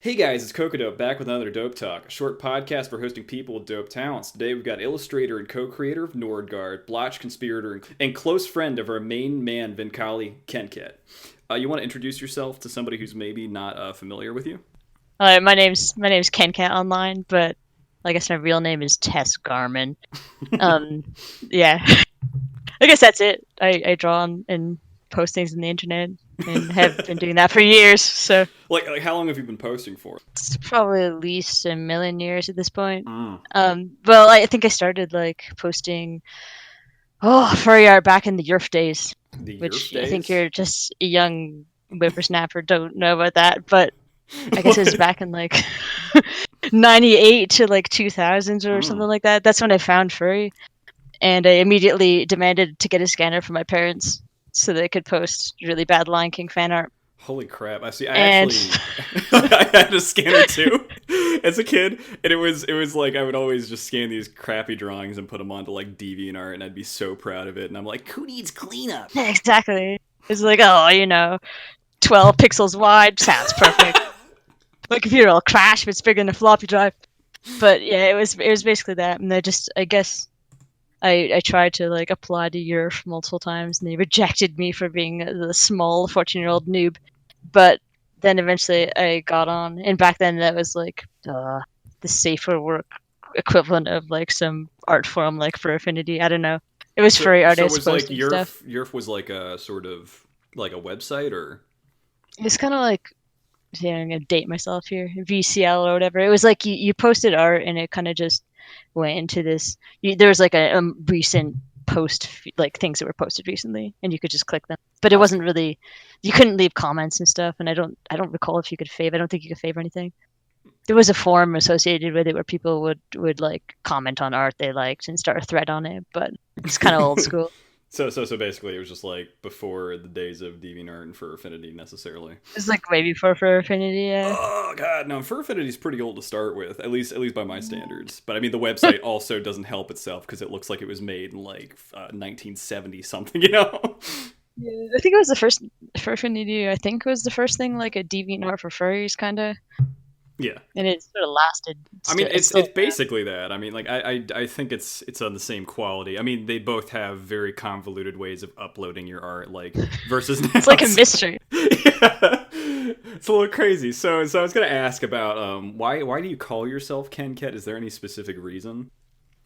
Hey guys, it's Cocodope back with another Dope Talk, a short podcast for hosting people with dope talents. Today we've got illustrator and co-creator of Nordgard, blotch conspirator, and close friend of our main man Vinkali, Kenket. You want to introduce yourself to somebody who's maybe not familiar with you? My name's Kenket online, but I guess my real name is Tess Garman. Um, yeah, I guess that's it. I draw and post things on the internet and have been doing that for years. So Like how long have you been posting for? it's probably at least a million years at this point. Mm, Well, I think I started like posting furry art back in the Yerf days, the Yerf which I think days? you're just a young whippersnapper don't know about that, but I guess it was What? back in like 98 to like 2000s or something Mm. like that. That's when I found furry, and I immediately demanded to get a scanner from my parents so they could post really bad Lion King fan art. Holy crap! I see. I And actually I had a scanner too as a kid, and it was like I would always just scan these crappy drawings and put them onto like DeviantArt, and I'd be so proud of it. And I'm like, who needs cleanup? yeah, exactly, it's like, oh, 12 pixels wide sounds perfect. My computer will crash if it's bigger than a floppy drive. But yeah, it was basically that, and I guess I tried to like apply to Europe multiple times, and they rejected me for being the small 14-year-old noob. But then eventually I got on, and back then that was like the safer work equivalent of like some art form like for Affinity. I don't know. It was So furry so was artists like posting stuff. Yerf was like a sort of like a website or It's kind of like, yeah, I'm gonna date myself here, VCL or whatever. It was like you posted art, and it kind of just went into this. There was like a recent post, like things that were posted recently, and you could just click them. But it us? wasn't really, you couldn't leave comments and stuff. And I don't recall if you could fave. I don't think you could fave or anything. There was a forum associated with it where people would like comment on art they liked and start a thread on it. But it's kind of old school. So basically it was just like before the days of DeviantArt and Fur Affinity necessarily. It's like way before for Affinity. Yeah. Oh god, no, Fur Affinity is pretty old to start with, at least by my standards. But I mean, the website also doesn't help itself because it looks like it was made in like 1970 something, you know? Yeah, I think it was the first for Affinity. I think it was the first thing like a deviant art for furries, kind of, Yeah. and it sort of lasted. I mean, It's it's still basically that. I mean, like I think it's on the same quality. I mean, they both have very convoluted ways of uploading your art, like versus it's now. like a mystery. Yeah, it's a little crazy. So I was gonna ask about why do you call yourself Kenket? Is there any specific reason?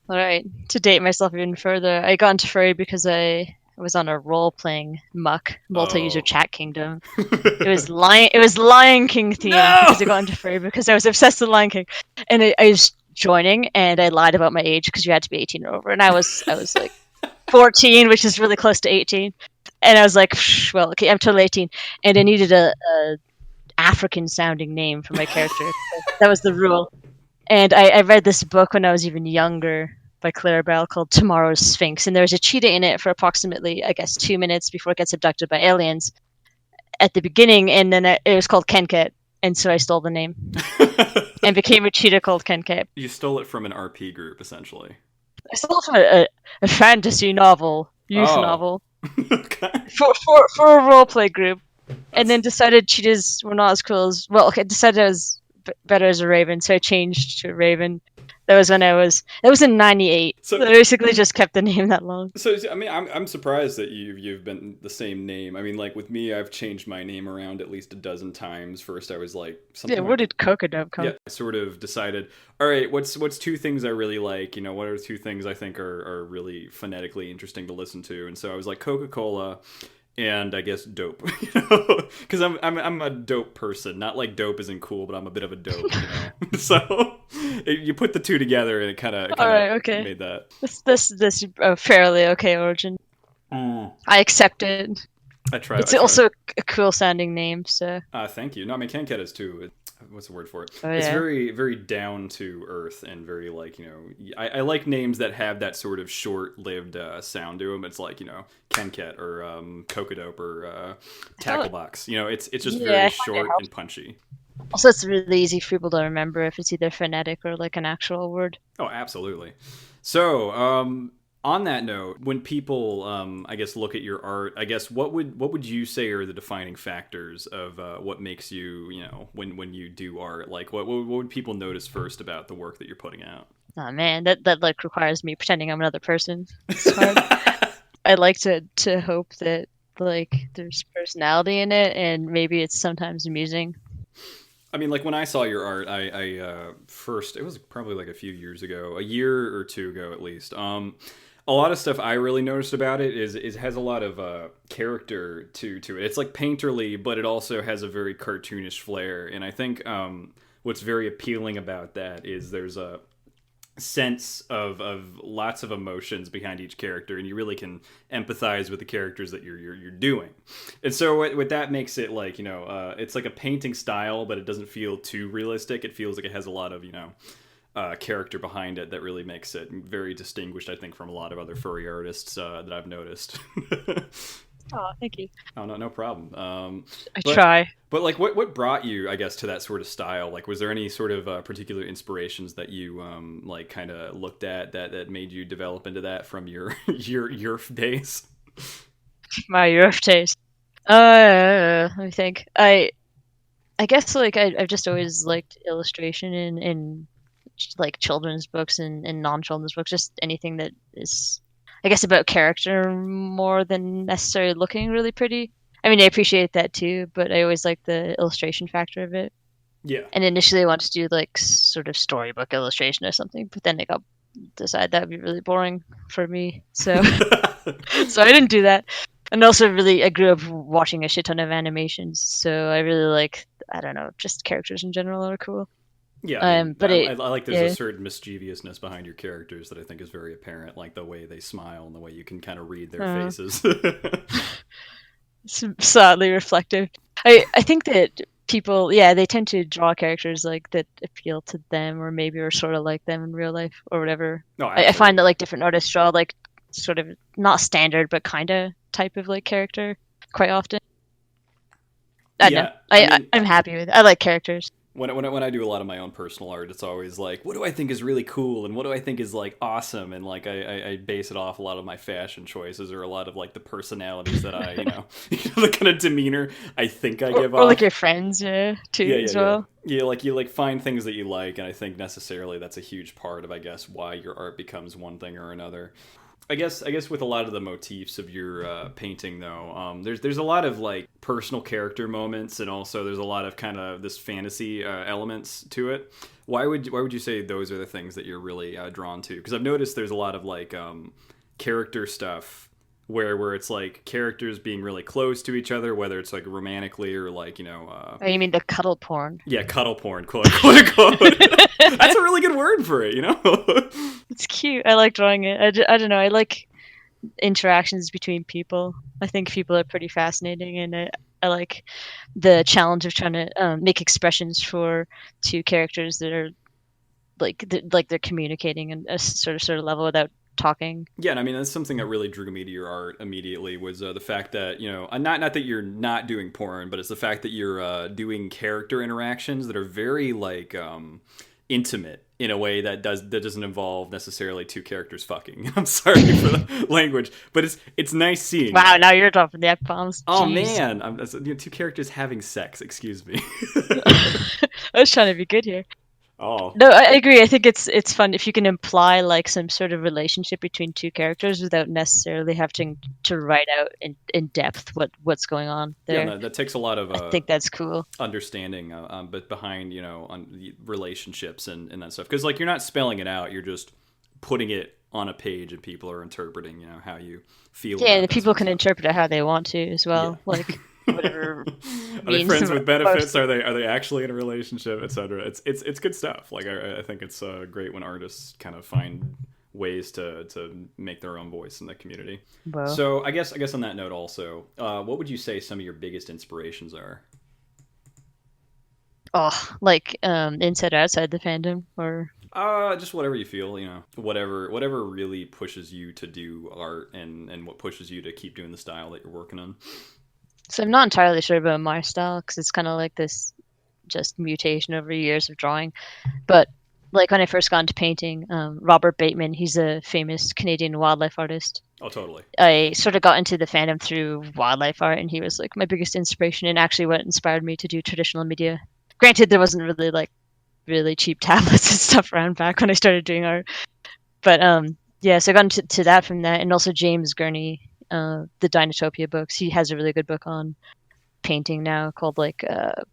All right, to date myself even further, I got into furry because I was on a role playing muck multi-user Oh. chat kingdom. It was Lion King themed No. because I got into furry because I was obsessed with Lion King, and I was joining, and I lied about my age because you had to be 18 or over, and I was like 14, which is really close to 18. And I was like, well, okay, I'm totally 18. And I needed a African sounding name for my character. That was the rule. And I read this book when I was even younger by Clara Bell called Tomorrow's Sphinx. And there was a cheetah in it for approximately, I guess, 2 minutes before it gets abducted by aliens at the beginning. And then it was called Kenket. And so I stole the name and became a cheetah called Kenket. You stole it from an RP group, essentially. I stole it from a fantasy novel, youth Oh. novel, Okay. for a roleplay group, and That's then decided cheetahs were not as cool as, well. Okay, decided I was better as a raven, so I changed to raven. That was in '98. so So I basically just kept the name that long. So I mean, I'm surprised that you've been the same name. I mean, like with me, I've changed my name around at least a dozen times. First, I was like Yeah, something where like did Coconut yeah. come? I sort of decided, all right, what's two things I really like? You know, what are two things I think are really phonetically interesting to listen to? And so I was like Coca Cola. And I guess dope, you know, because I'm a dope person. Not like dope isn't cool, but I'm a bit of a dope, you know. So you put the two together, and it All kind of right, okay. made that. This a fairly okay origin. Mm. I accept it. I try. It's I try. also a cool sounding name. So, Thank you. No, I mean Kenket is too. What's the word for it? oh It's yeah. very down to earth and very like I like names that have that sort of short-lived sound to them. It's like Kenket or Cocodope or I thought, Tacklebox. It's just yeah, very I find it short helps. and punchy. Also, it's really easy for people to remember if it's either phonetic or like an actual word. Oh, absolutely. So On that note, when people, I guess, look at your art, I guess what would you say are the defining factors of what makes you, when you do art? Like, what would people notice first about the work that you're putting out? Oh man, that like requires me pretending I'm another person. It's hard. I like to hope that like there's personality in it, and maybe it's sometimes amusing. I mean, like when I saw your art, first it was probably like a few years ago, a year or two ago at least. A lot of stuff I really noticed about it is has a lot of character to it. It's like painterly, but it also has a very cartoonish flair. And I think what's very appealing about that is there's a sense of lots of emotions behind each character, and you really can empathize with the characters that you're doing. And so what that makes it like, it's like a painting style, but it doesn't feel too realistic. It feels like it has a lot of character behind it that really makes it very distinguished, I think, from a lot of other furry artists that I've noticed. Oh, thank you. Oh, no, no problem. I but try. but like, what brought you, I guess, to that sort of style? Like, was there any sort of particular inspirations that you like kind of looked at that made you develop into that from your your days? My rough taste. Let me think. I guess like I've just always liked illustration in like children's books and non-children's books, just anything that is, I guess, about character more than necessarily looking really pretty. I mean, I appreciate that too, but I always like the illustration factor of it. Yeah. And initially, I wanted to do like sort of storybook illustration or something, but then I got decided that would be really boring for me, so so I didn't do that. And also, really, I grew up watching a shit ton of animations, so I really like, I don't know, just characters in general are cool. Yeah, I mean, But I like there's a yeah, certain mischievousness behind your characters that I think is very apparent, like the way they smile and the way you can kind of read their uh, faces. it's sadly reflective. I think that people, yeah, they tend to draw characters like that appeal to them, or maybe are sort of like them in real life or whatever. No, I find that absolutely. like different artists draw like sort of not standard, but kind of type of like character quite often. I don't know. Yeah, I mean, I'm happy with it. I like characters. when I do a lot of my own personal art, it's always like, what do I think is really cool, and what do I think is like awesome, and like I base it off a lot of my fashion choices or a lot of like the personalities that I the kind of demeanor I think I give Or like off. your friends, yeah, Yeah, too, yeah, as yeah. well. Yeah, like you like find things that you like, and I think necessarily that's a huge part of, I guess, why your art becomes one thing or another. I guess with a lot of the motifs of your painting, though, there's a lot of like personal character moments, and also there's a lot of kind of this fantasy elements to it. Why would you say those are the things that you're really drawn to? Because I've noticed there's a lot of like character stuff where it's like characters being really close to each other, whether it's like romantically or like Oh, you mean the cuddle porn? yeah, cuddle porn, quote unquote. That's a really good word for it. It's cute. I like drawing it. I don't know. I like interactions between people. I think people are pretty fascinating, and I like the challenge of trying to make expressions for two characters that are like they're communicating in a sort of level without talking. Yeah, and I mean that's something that really drew me to your art immediately was the fact that not that you're not doing porn, but it's the fact that you're doing character interactions that are very like intimate in a way that doesn't involve necessarily two characters fucking. I'm sorry for the language, but it's nice seeing Wow, that. now you're dropping the F bombs. Oh Jeez. man, two characters having sex. Excuse me. I was trying to be good here. Oh No, I agree. I think it's fun if you can imply like some sort of relationship between two characters without necessarily having to write out in depth what's going on yeah, there. that takes a lot of I think that's cool. understanding, but behind on the relationships and that stuff, because like you're not spelling it out, you're just putting it on a page, and people are interpreting how you feel Yeah, about and that people sort of can stuff. interpret it how they want to as Yeah. well. Like whatever Are they means friends with benefits? most. Are they actually in a relationship, etc.? It's good stuff. Like I think it's great when artists kind of find ways to make their own voice in the community. Well, So I guess on that note also, what would you say some of your biggest inspirations are? oh, like inside or outside the fandom, or Just whatever you feel, whatever really pushes you to do art, and what pushes you to keep doing the style that you're working on. so I'm not entirely sure about my style because it's kind of like this just mutation over years of drawing. But like when I first got into painting, Robert Bateman, he's a famous Canadian wildlife artist. Oh, totally. I sort of got into the fandom through wildlife art, and he was like my biggest inspiration and actually what inspired me to do traditional media. Granted, there wasn't really like really cheap tablets and stuff around back when I started doing art, but yeah, so I got into that from that, and also James Gurney, the Dinotopia books. He has a really good book on painting now called like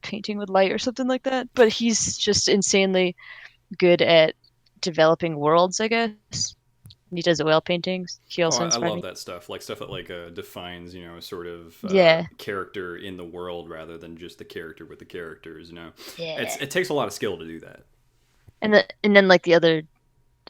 Painting with Light or something like that. But he's just insanely good at developing worlds, I guess. He does oil paintings. He Oh, also I inspired love me. that stuff. Like stuff that like defines, a sort of Yeah, character in the world rather than just the character with the characters. yeah. It takes a lot of skill to do that. And then like the other,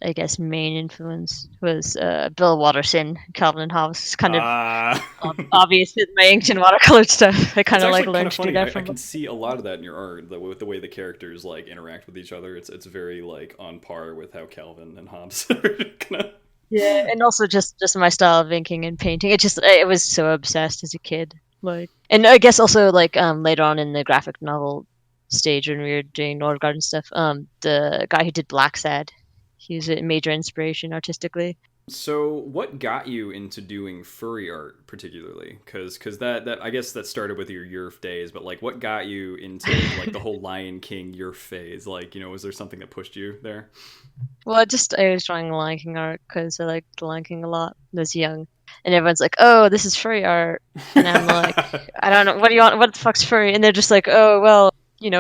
I guess, main influence was Bill Watterson, Calvin and Hobbes. It's kind of Ah, obvious with my inked and watercolor stuff. I it's kind of like actually kind learned of to do funny. that I from. can see a lot of that in your art, with the way the characters like interact with each other. It's very like on par with how Calvin and Hobbes are kind of. Yeah, and also just my style of inking and painting. I was so obsessed as a kid. Like, and I guess also like later on in the graphic novel stage when we were doing Nordgarden stuff, the guy who did Black Sad, he's a major inspiration artistically. So, what got you into doing furry art particularly? Because that I guess that started with your Yerf days, but like, what got you into like the whole Lion King Yerf phase? Like, was there something that pushed you there? Well, I was drawing Lion King art because I liked the Lion King a lot when I was young, and everyone's like, "Oh, this is furry art," and I'm like, "I don't know, what do you want? What the fuck's furry?" And they're just like, "Oh, well,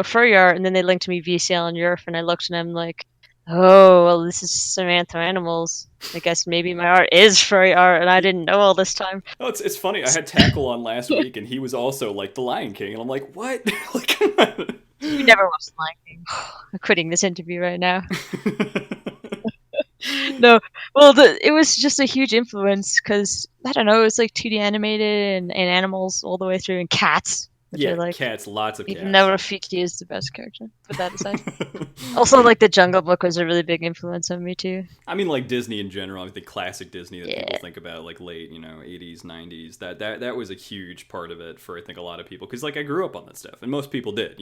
furry art," and then they linked me VCL and Yerf, and I looked and I'm like, "Oh, well, this is Samantha Animals. I guess maybe my art is furry art, and I didn't know all this time." Oh, it's funny. I had Tackle on last week, and he was also like the Lion King, and I'm like, what? Like, come on. You never watched Lion King. I'm quitting this interview right now. No, well, it was just a huge influence because I don't know, it was like 2D animated and animals all the way through, and cats, which I Yeah, like. cats, lots of Even cats. though Rafiki is the best character, put that aside. Also, like the Jungle Book was a really big influence on me too. I mean, like Disney in general. I think classic Disney that people Yeah, think about, like late, 80s, 90s. That was a huge part of it for I think a lot of people because like I grew up on that stuff, and most people did.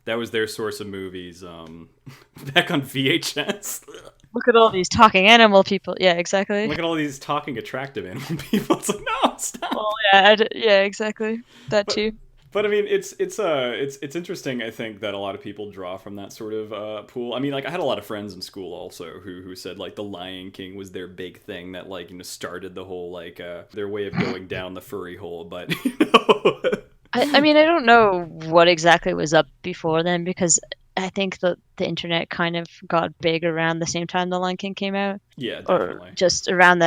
That was their source of movies. Back on VHS. look at all these talking animal people. Yeah, exactly. Look at all these talking attractive animal people. It's like, no, stop. Well, yeah, yeah, exactly. That But too. but I mean, it's interesting. I think that a lot of people draw from that sort of pool. I mean, like I had a lot of friends in school also who said like the Lion King was their big thing that like started the whole like their way of going down the furry hole. But I mean, I don't know what exactly was up before then because I think that the internet kind of got big around the same time the Lion King came out, yeah, or definitely just around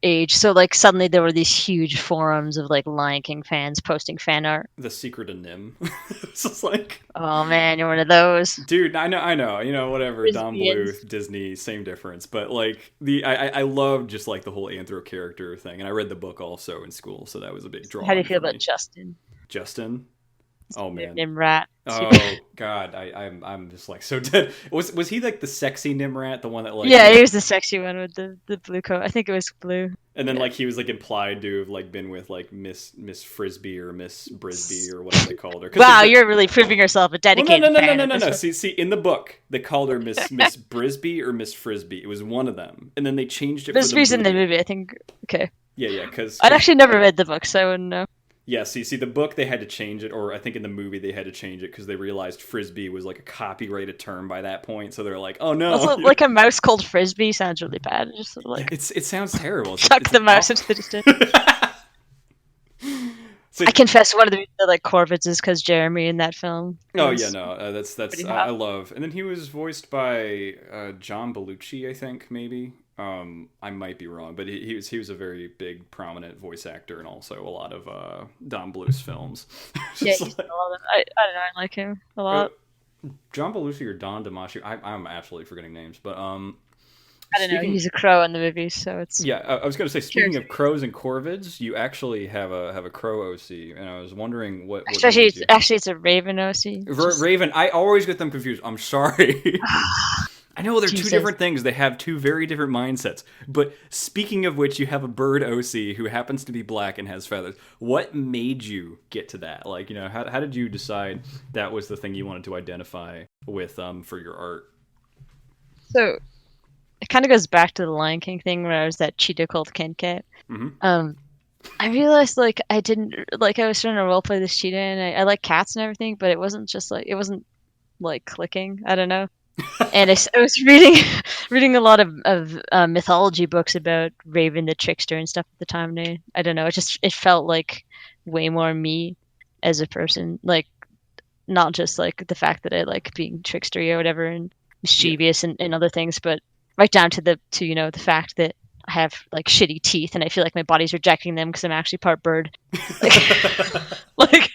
age. So like suddenly there were these huge forums of like Lion King fans posting fan art. the secret of Nim. It's just like, Oh man, you're one of those. dude, I know, whatever. Don Lesbians. Bluth, Disney, same difference. But like I love just like the whole anthro character thing, and I read the book also in school, so that was a big draw How do you feel for about me. Justin? Justin. Oh man. Nimrat. Oh God, I'm just like so dead. Was he like the sexy Nimrat, the one that like Yeah, he was the sexy one with the blue coat. I think it was blue. and then Yeah. like he was like implied to have like been with like Miss Frisbee or Miss Brisbee or whatever they called her. Wow, you're really proving yourself a Well, no, dedicated no, no, no, fan no, at no, this no. point. See, in the book they called her Miss Brisbee or Miss Frisbee. It was one of them, and then they changed it for This the reason in the movie. movie, I think. Okay, Yeah, because I'd actually never read the book, so I wouldn't know. yeah, see, the book they had to change it, or I think in the movie they had to change it because they realized frisbee was like a copyrighted term by that point. So they're like, oh no, Also, like a mouse called Frisbee sounds really bad. Just sort of yeah, like it sounds terrible. chuck It's the mouse awful. into the distance. So, I confess, one of the like Corvids is because Jeremy in that film oh yeah, was no, that's pretty I hot. love. And then he was voiced by John Belushi, I think maybe. I might be wrong, but he was a very big prominent voice actor and also a lot of Don Bluth's films. Yeah, Just he's like, in a lot of. I don't know. I like him a uh, lot. John Belushi or Don Damasio. I'm absolutely forgetting names, but I don't know. speaking. He's a crow in the movie, so it's Yeah, I was going to say. Speaking character. of crows and corvids, you actually have a crow OC, and I was wondering what Actually, made it's you. actually it's a Raven OC. Just Raven. I always get them confused. I'm sorry. I know they're two Jesus. different things. They have two very different mindsets. But speaking of which, you have a bird OC who happens to be black and has feathers. What made you get to that? Like, how did you decide that was the thing you wanted to identify with for your art? So it kind of goes back to the Lion King thing where I was that cheetah called Kenket. Mm-hmm. I realized like I didn't like I was trying to roleplay this cheetah and I like cats and everything, but it wasn't like clicking. I don't know. And I was reading reading a lot of mythology books about Raven the trickster and stuff at the time. And I don't know. It felt like way more me as a person, like not just like the fact that I like being trickstery or whatever and mischievous and other things, but right down to the fact that I have like shitty teeth and I feel like my body's rejecting them because I'm actually part bird. Like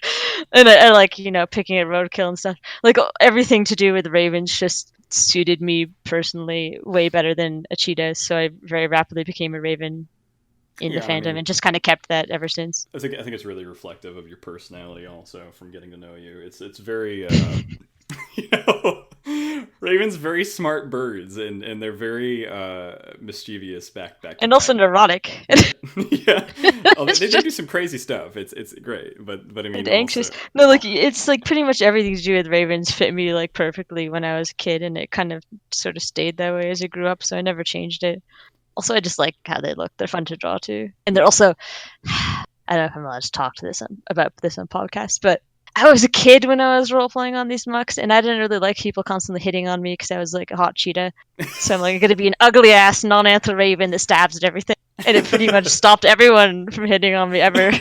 and I like picking at roadkill and stuff. Like everything to do with ravens just suited me personally way better than a cheetah. So I very rapidly became a raven in the fandom and just kind of kept that ever since. I think it's really reflective of your personality, also from getting to know you. It's very ravens very smart birds and they're very mischievous back and also neurotic. Yeah, they do some crazy stuff. It's great, but I mean, and anxious. Also... No, like it's like pretty much everything to do with ravens fit me like perfectly when I was a kid, and it kind of sort of stayed that way as I grew up. So I never changed it. Also, I just like how they look. They're fun to draw too, and they're also. I don't know if I'm allowed to talk to about this on podcasts, but I was a kid when I was role playing on these mucks, and I didn't really like people constantly hitting on me because I was like a hot cheetah. So I'm like, I'm gonna be an ugly ass non-antler raven that stabs at everything, and it pretty much stopped everyone from hitting on me ever.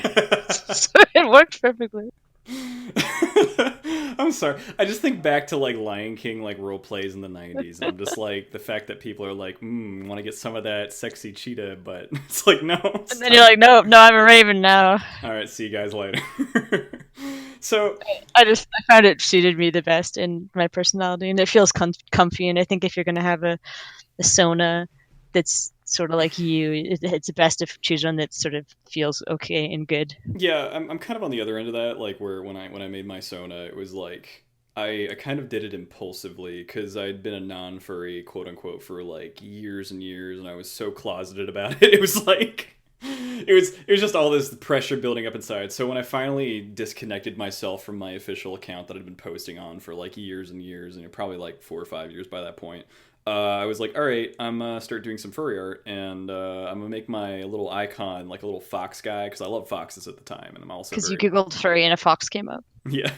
So it worked perfectly. I'm sorry. I just think back to like Lion King like role plays in the 90s. And I'm just like the fact that people are like, want to get some of that sexy cheetah, but it's like no. Stop. And then you're like, no, I'm a raven now. All right, see you guys later. So I found it suited me the best in my personality, and it feels comfy. And I think if you're gonna have a sona that's sort of like you, it's best to choose one that sort of feels okay and good. Yeah, I'm kind of on the other end of that. Like where when I made my sona, it was like I kind of did it impulsively because I'd been a non-furry, quote unquote, for like years and years, and I was so closeted about it. It was like it was just all this pressure building up inside. So when I finally disconnected myself from my official account that I'd been posting on for like years and years, and probably like 4 or 5 years by that point. I was like, all right, I'm gonna start doing some furry art, and I'm gonna make my little icon like a little fox guy because I love foxes at the time, and I'm also because you googled furry and a fox came up. Yeah.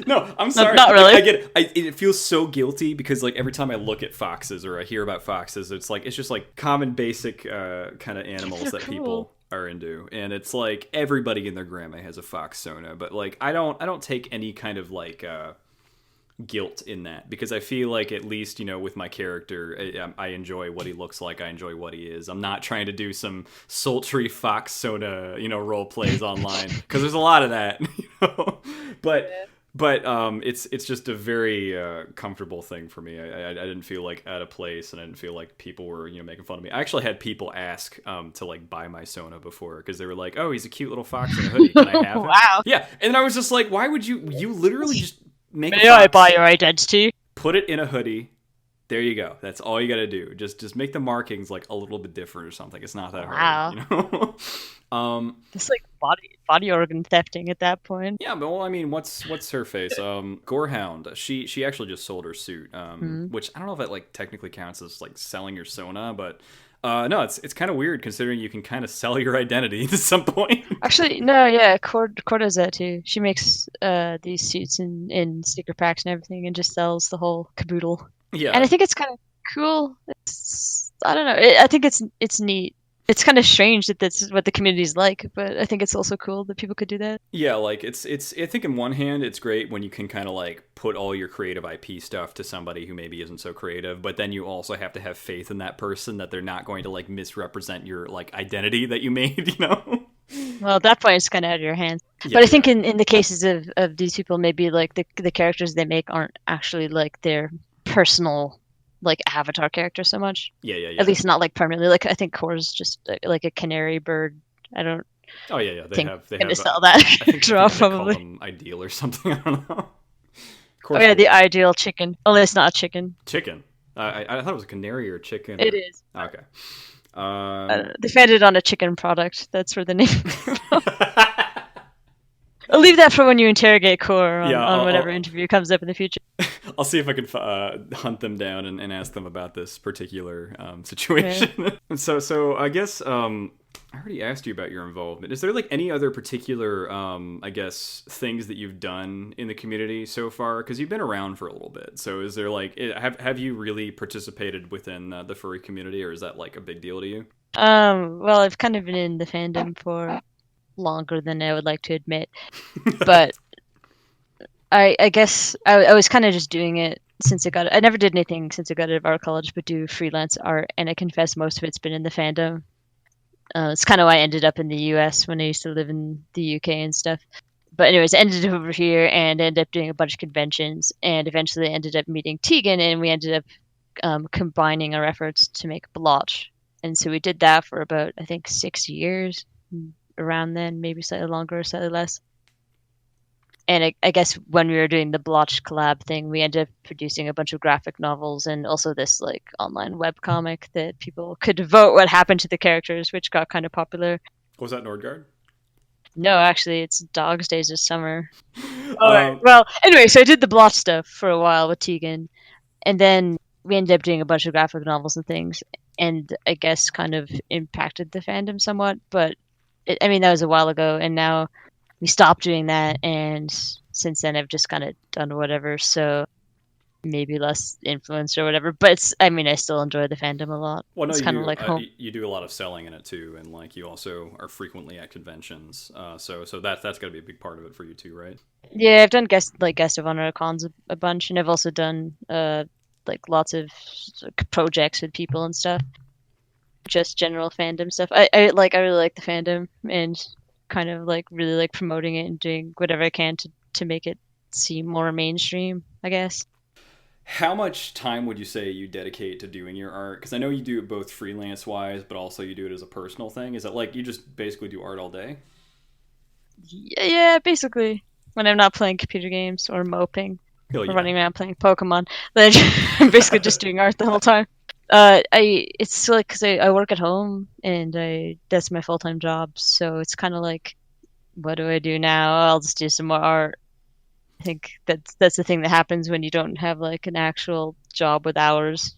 No, I'm sorry. Not really. I get it. It feels so guilty because like every time I look at foxes or I hear about foxes, it's just like common basic kind of animals that people are into, and it's like everybody and their grandma has a fox sona, but like I don't take any kind of like guilt in that because I feel like at least with my character I enjoy what he looks like, I enjoy what he is. I'm not trying to do some sultry fox soda role plays online because there's a lot of that. But it's just a very comfortable thing for me. I didn't feel like out of place, and I didn't feel like people were making fun of me. I actually had people ask to like buy my sona before because they were like, oh, he's a cute little fox in a hoodie, can I have it? Wow. Yeah, and I was just like, why would you literally just make May I buy your identity? Put it in a hoodie. There you go. That's all you got to do. Just make the markings like a little bit different or something. It's not that hard. It's like body organ thefting at that point. Yeah, but well, I mean, what's her face? Gorehound. She actually just sold her suit, which I don't know if that like technically counts as like selling your sona, but no, it's kind of weird considering you can kind of sell your identity to some point. Actually, no, yeah, Cord does that too. She makes these suits in sticker packs and everything, and just sells the whole caboodle. Yeah, and I think it's kind of cool. I don't know. I think it's neat. It's kind of strange that that's what the community's like, but I think it's also cool that people could do that. Yeah, like it's. I think in one hand, it's great when you can kind of like put all your creative IP stuff to somebody who maybe isn't so creative, but then you also have to have faith in that person that they're not going to like misrepresent your like identity that you made. Well, at that point, it's kind of out of your hands. Yeah, but I think in the cases of these people, maybe like the characters they make aren't actually like their personal like avatar character so much. Yeah. At least not like permanently. Like I think Core's just like a canary bird. I don't. Oh yeah. They have sell that. I think probably call them ideal or something. I don't know. Oh yeah, the ideal chicken. Only it's not a chicken. Chicken. I thought it was a canary or a chicken. It is. Okay. They found it on a chicken product. That's where the name. I'll leave that for when you interrogate Core on whatever interview comes up in the future. I'll see if I can hunt them down and ask them about this particular Yeah. situation. So I guess I already asked you about your involvement. Is there like any other particular, I guess, things that you've done in the community so far? Because you've been around for a little bit. So is there like, have you really participated within the furry community, or is that like a big deal to you? Well, I've kind of been in the fandom for longer than I would like to admit, but I guess I was kind of just doing it since I never did anything since I got out of art college, but do freelance art, and I confess most of it's been in the fandom. It's kind of why I ended up in the US when I used to live in the UK and stuff. But anyways, I ended up over here and ended up doing a bunch of conventions, and eventually ended up meeting Tegan, and we ended up combining our efforts to make Blotch. And so we did that for about, I think, 6 years, around then, maybe slightly longer or slightly less. And I guess when we were doing the Blotch collab thing, we ended up producing a bunch of graphic novels and also this like online web comic that people could vote what happened to the characters, which got kind of popular. Was that Nordgard? No, actually, it's Dog's Days of Summer. All right. Um, Well, anyway, so I did the Blotch stuff for a while with Tegan, and then we ended up doing a bunch of graphic novels and things, and I guess kind of impacted the fandom somewhat. But I mean, that was a while ago, and now we stopped doing that, and since then I've just kind of done whatever. So maybe less influence or whatever. But I mean, I still enjoy the fandom a lot. Well, no, It's you kind of do. like home. You do a lot of selling in it too, and like you also are frequently at conventions. So that's got to be a big part of it for you too, right? Yeah, I've done guest of honor cons a bunch, and I've also done like lots of like, projects with people and stuff. Just general fandom stuff. I really like the fandom and kind of like really like promoting it and doing whatever I can to make it seem more mainstream, I guess. How much time would you say you dedicate to doing your art? Because I know you do it both freelance wise, but also you do it as a personal thing. Is it like you just basically do art all day? Yeah, basically when I'm not playing computer games or moping Oh or yeah. running around playing Pokemon, then I'm basically just doing art the whole time. I it's like because I work at home and I that's my full time job, so it's kind of like what do I do now? I'll just do some more art. I think that's the thing that happens when you don't have like an actual job with hours.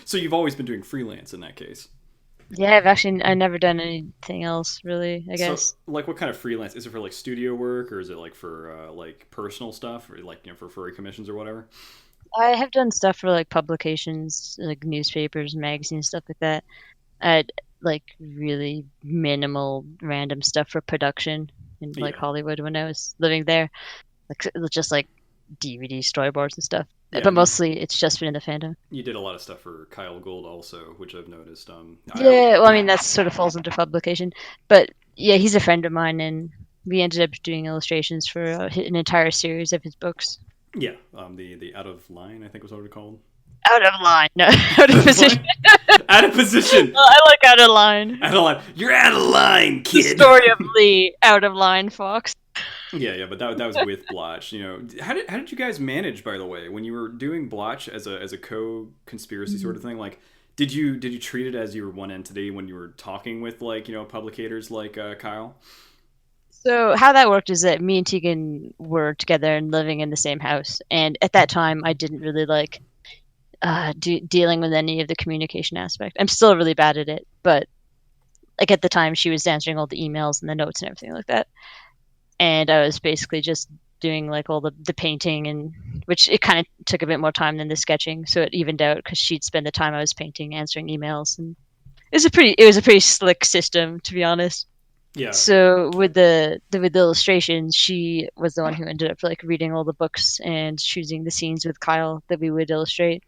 So you've always been doing freelance in that case. Yeah, I never done anything else really, I So guess. like, what kind of freelance is it for? Like studio work, or is it like for like personal stuff, or like for furry commissions or whatever? I have done stuff for like publications, like newspapers, magazines, stuff like that. I had like really minimal random stuff for production in like Yeah, Hollywood when I was living there. Like just like DVD storyboards and stuff. yeah. But mostly it's just been in the fandom. You did a lot of stuff for Kyle Gould also, which I've noticed. Yeah, well, I mean that sort of falls into publication, but yeah, he's a friend of mine, and we ended up doing illustrations for an entire series of his books. Yeah, the out of line, I think was what it called. Out of line, no, out of Out of position. line. Out of position. Well, I like out of line. Out of line. You're out of line, The kid. story of Lee, out of line fox. Yeah, but that was with Blotch. You know, how did you guys manage, by the way, when you were doing Blotch as a co conspiracy sort of thing? Like, did you treat it as you were one entity when you were talking with like publicators like Kyle? So how that worked is that me and Tegan were together and living in the same house, and at that time I didn't really like dealing with any of the communication aspect. I'm still really bad at it, but like at the time she was answering all the emails and the notes and everything like that, and I was basically just doing like all the painting and which it kind of took a bit more time than the sketching, so it evened out because she'd spend the time I was painting answering emails, and it was a pretty slick system to be honest. Yeah, So with the illustrations, she was the one who ended up like reading all the books and choosing the scenes with Kyle that we would illustrate.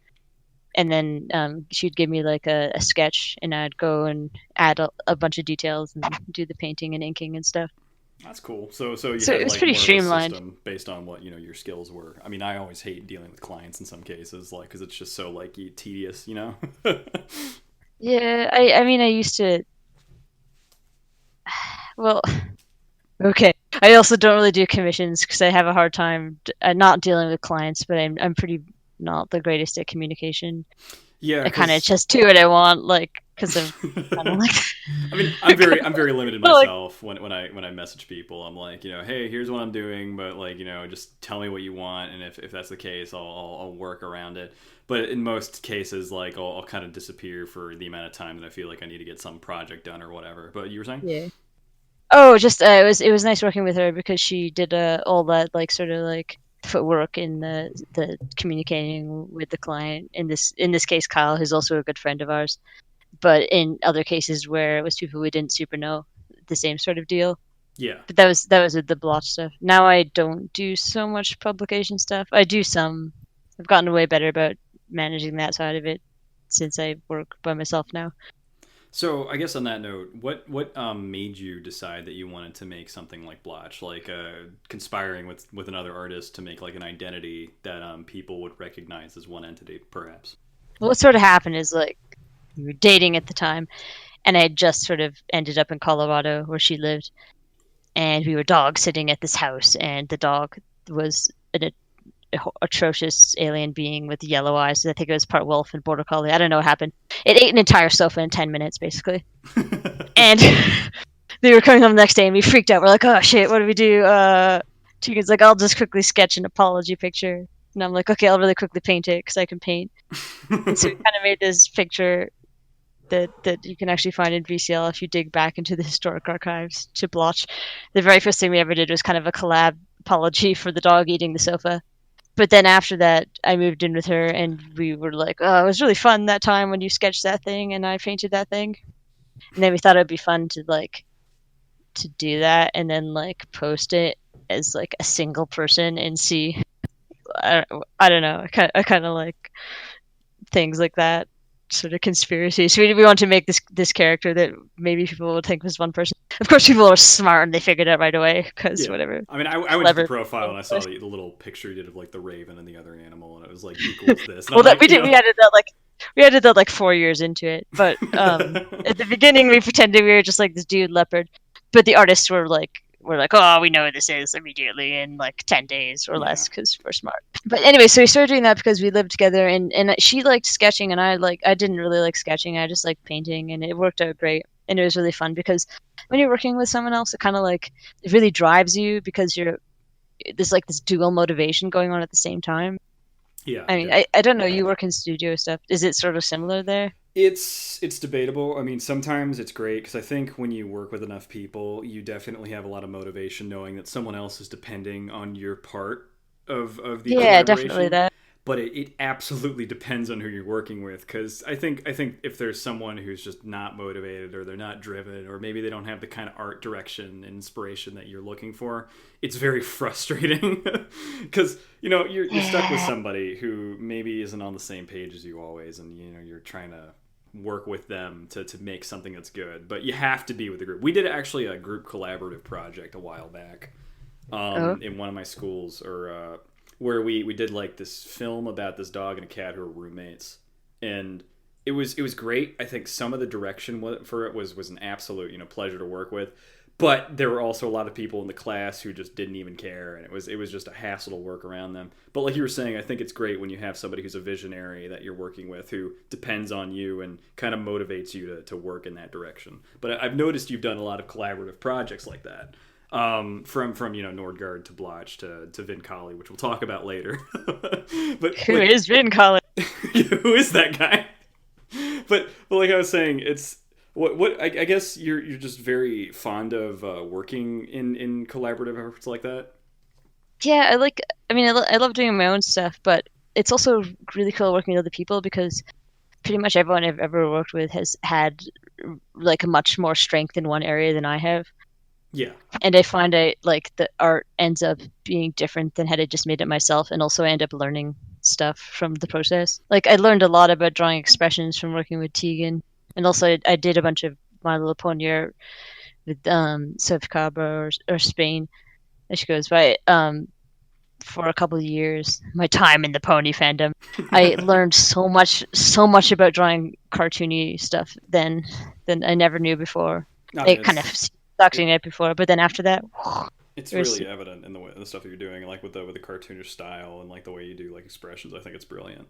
And then she'd give me like a sketch, and I'd go and add a bunch of details and do the painting and inking and stuff. that's cool. So you So it had was like pretty more of a streamlined. system based on what your skills were. I mean, I always hate dealing with clients in some cases, like because it's just so like tedious, you know. Yeah, I mean I used to well okay. I also don't really do commissions because I have a hard time not dealing with clients, but I'm pretty not the greatest at communication. Yeah, I kind of because just do what I want, like, because I'm kind of like, I mean, I'm very limited like, myself when I message people. I'm like, hey, here's what I'm doing, but like, just tell me what you want, and if that's the case, I'll work around it. But in most cases, like, I'll kind of disappear for the amount of time that I feel like I need to get some project done or whatever. But you were saying? yeah. Oh, just it was nice working with her because she did all that like sort of like footwork in the communicating with the client. In this case, Kyle, who's also a good friend of ours. But in other cases where it was people we didn't super know, the same sort of deal. Yeah. But that was with the blotch stuff. Now I don't do so much publication stuff. I do some. I've gotten way better about managing that side of it since I work by myself now. So I guess on that note, what made you decide that you wanted to make something like Blotch, like conspiring with another artist to make like an identity that people would recognize as one entity, perhaps? Well, what sort of happened is like we were dating at the time, and I had just sort of ended up in Colorado where she lived, and we were dog sitting at this house, and the dog was an atrocious alien being with yellow eyes. I think it was part wolf and border collie. I don't know what happened. It ate an entire sofa in 10 minutes, basically. And they were coming home the next day, and we freaked out. We're like, "Oh shit, what do we do?" Tegan's like, "I'll just quickly sketch an apology picture," and I'm like, "Okay, I'll really quickly paint it because I can paint." And so we kind of made this picture that you can actually find in VCL if you dig back into the historic archives to Blotch. The very first thing we ever did was kind of a collab apology for the dog eating the sofa. But then after that, I moved in with her, and we were like, "Oh, it was really fun that time when you sketched that thing and I painted that thing." And then we thought it'd be fun to do that and then like post it as like a single person and see. I don't know. I kind of like things like that sort of conspiracy. So we want to make this character that maybe people would think was one person. Of course, people are smart and they figured it out right away because Yeah. whatever. I mean, I went to the Clever. profile and I saw the little picture you did of like the raven and the other animal, and it was like equals this. And Well, I'm that like, we did. We added that like 4 years into it. But at the beginning, we pretended we were just like this dude leopard. But the artists were like, "Oh, we know what this is immediately in like 10 days or yeah. less because we're smart." But anyway, so we started doing that because we lived together, and she liked sketching, and I didn't really like sketching. I just liked painting, and it worked out great. And it was really fun because when you're working with someone else, it kind of like it really drives you because there's like this dual motivation going on at the same time. Yeah, I mean, yeah. I don't know. You work in studio stuff. Is it sort of similar there? It's debatable. I mean, sometimes it's great because I think when you work with enough people, you definitely have a lot of motivation knowing that someone else is depending on your part of the Yeah, definitely collaboration. that. But it absolutely depends on who you're working with because I think if there's someone who's just not motivated or they're not driven or maybe they don't have the kind of art direction and inspiration that you're looking for, it's very frustrating because you're stuck with Yeah. somebody who maybe isn't on the same page as you always, and you're trying to work with them to make something that's good, but you have to be with the group. We did actually a group collaborative project a while back Oh, in one of my schools, or where we did like this film about this dog and a cat who were roommates, and it was great. I think some of the direction for it was an absolute pleasure to work with, but there were also a lot of people in the class who just didn't even care, and it was just a hassle to work around them. But like you were saying, I think it's great when you have somebody who's a visionary that you're working with who depends on you and kind of motivates you to work in that direction. But I've noticed you've done a lot of collaborative projects like that. From Nordgard to Blotch to Vincali, which we'll talk about later. But who like, is Vin Collins? who is that guy? But like I was saying, it's what I guess you're just very fond of working in collaborative efforts like that. Yeah, I like. I mean, I love doing my own stuff, but it's also really cool working with other people because pretty much everyone I've ever worked with has had like a much more strength in one area than I have. Yeah, And I find like the art ends up being different than had I just made it myself, and also I end up learning stuff from the process. Like I learned a lot about drawing expressions from working with Tegan, and also I did a bunch of My Little Pony art with Sophie Cabra or Spain, as she goes by. For a couple of years, my time in the pony fandom, I learned so much about drawing cartoony stuff than I never knew before. I I mean kind of it's sucked in it, it before, but then after that, it's it was really evident in the stuff that you're doing, like with the cartoonish style and like the way you do like expressions. I think it's brilliant.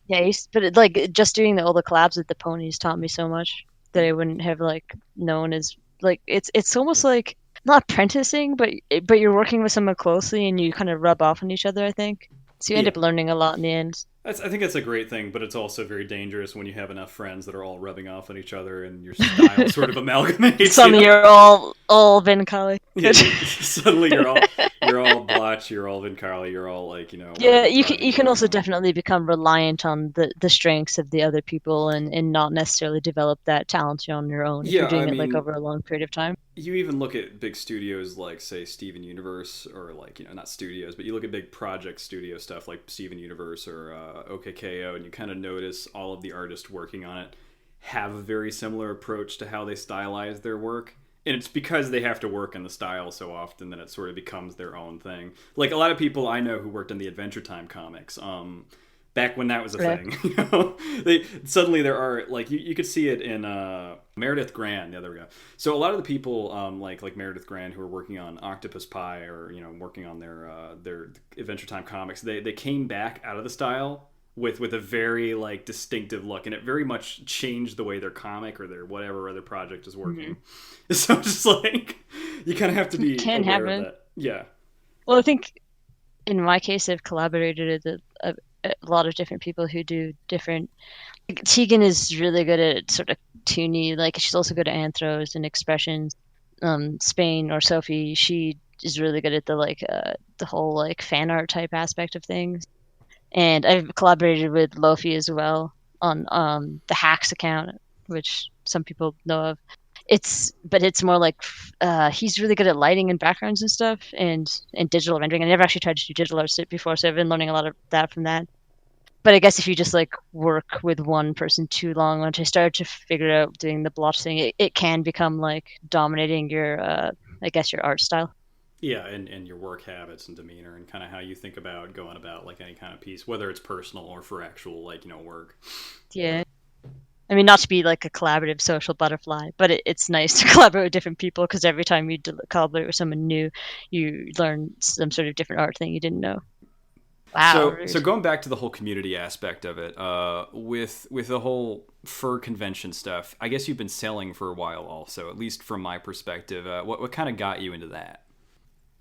Yeah, but just doing all the collabs with the ponies taught me so much that I wouldn't have like known as like it's almost like not apprenticing, but you're working with someone closely and you kind of rub off on each other, I think. So you end Yeah. up learning a lot in the end. I think that's a great thing, but it's also very dangerous when you have enough friends that are all rubbing off on each other and your style sort of amalgamates. You Suddenly know, you're all Vin Kali. yeah, suddenly you're all Blotch, you're all Vincali, you're all like Yeah, whatever you prodigy can right also now. definitely become reliant on the strengths of the other people and not necessarily develop that talent on your own if you're Yeah, I doing it like mean, over a long period of time. you even look at big studios like say Steven Universe or like not studios, but you look at big project studio stuff like Steven Universe or OKKO, and you kind of notice all of the artists working on it have a very similar approach to how they stylize their work. And it's because they have to work in the style so often that it sort of becomes their own thing. Like a lot of people I know who worked in the Adventure Time comics, back when that was a Yeah. thing. They suddenly there are like you could see it in Meredith Grand. Yeah, there we go. So a lot of the people like Meredith Grand who are working on Octopus Pie or working on their Adventure Time comics, they came back out of the style with a very like distinctive look, and it very much changed the way their comic or their whatever other project is Hmm. working. So just like you kind of have to It be can aware of happen. that. Yeah. Well, I think in my case, I've collaborated with a lot of different people who do different. Like, Tegan is really good at sort of toony, like she's also good at anthros and expressions. Spain or Sophie, she is really good at the whole like fan art type aspect of things. And I've collaborated with Lofi as well on the Hacks account, which some people know of. It's more like he's really good at lighting and backgrounds and stuff and digital rendering. I never actually tried to do digital art before, so I've been learning a lot of that from that. But I guess if you just like work with one person too long, once I started to figure out doing the blotch thing, it can become like dominating your I guess your art style. Yeah, and your work habits and demeanor and kind of how you think about going about like any kind of piece, whether it's personal or for actual like work. Yeah. I mean, not to be like a collaborative social butterfly, but it's nice to collaborate with different people because every time you collaborate with someone new, you learn some sort of different art thing you didn't know. Wow, So rude. going back to the whole community aspect of it, with the whole fur convention stuff, I guess you've been selling for a while, also. At least from my perspective, what kind of got you into that?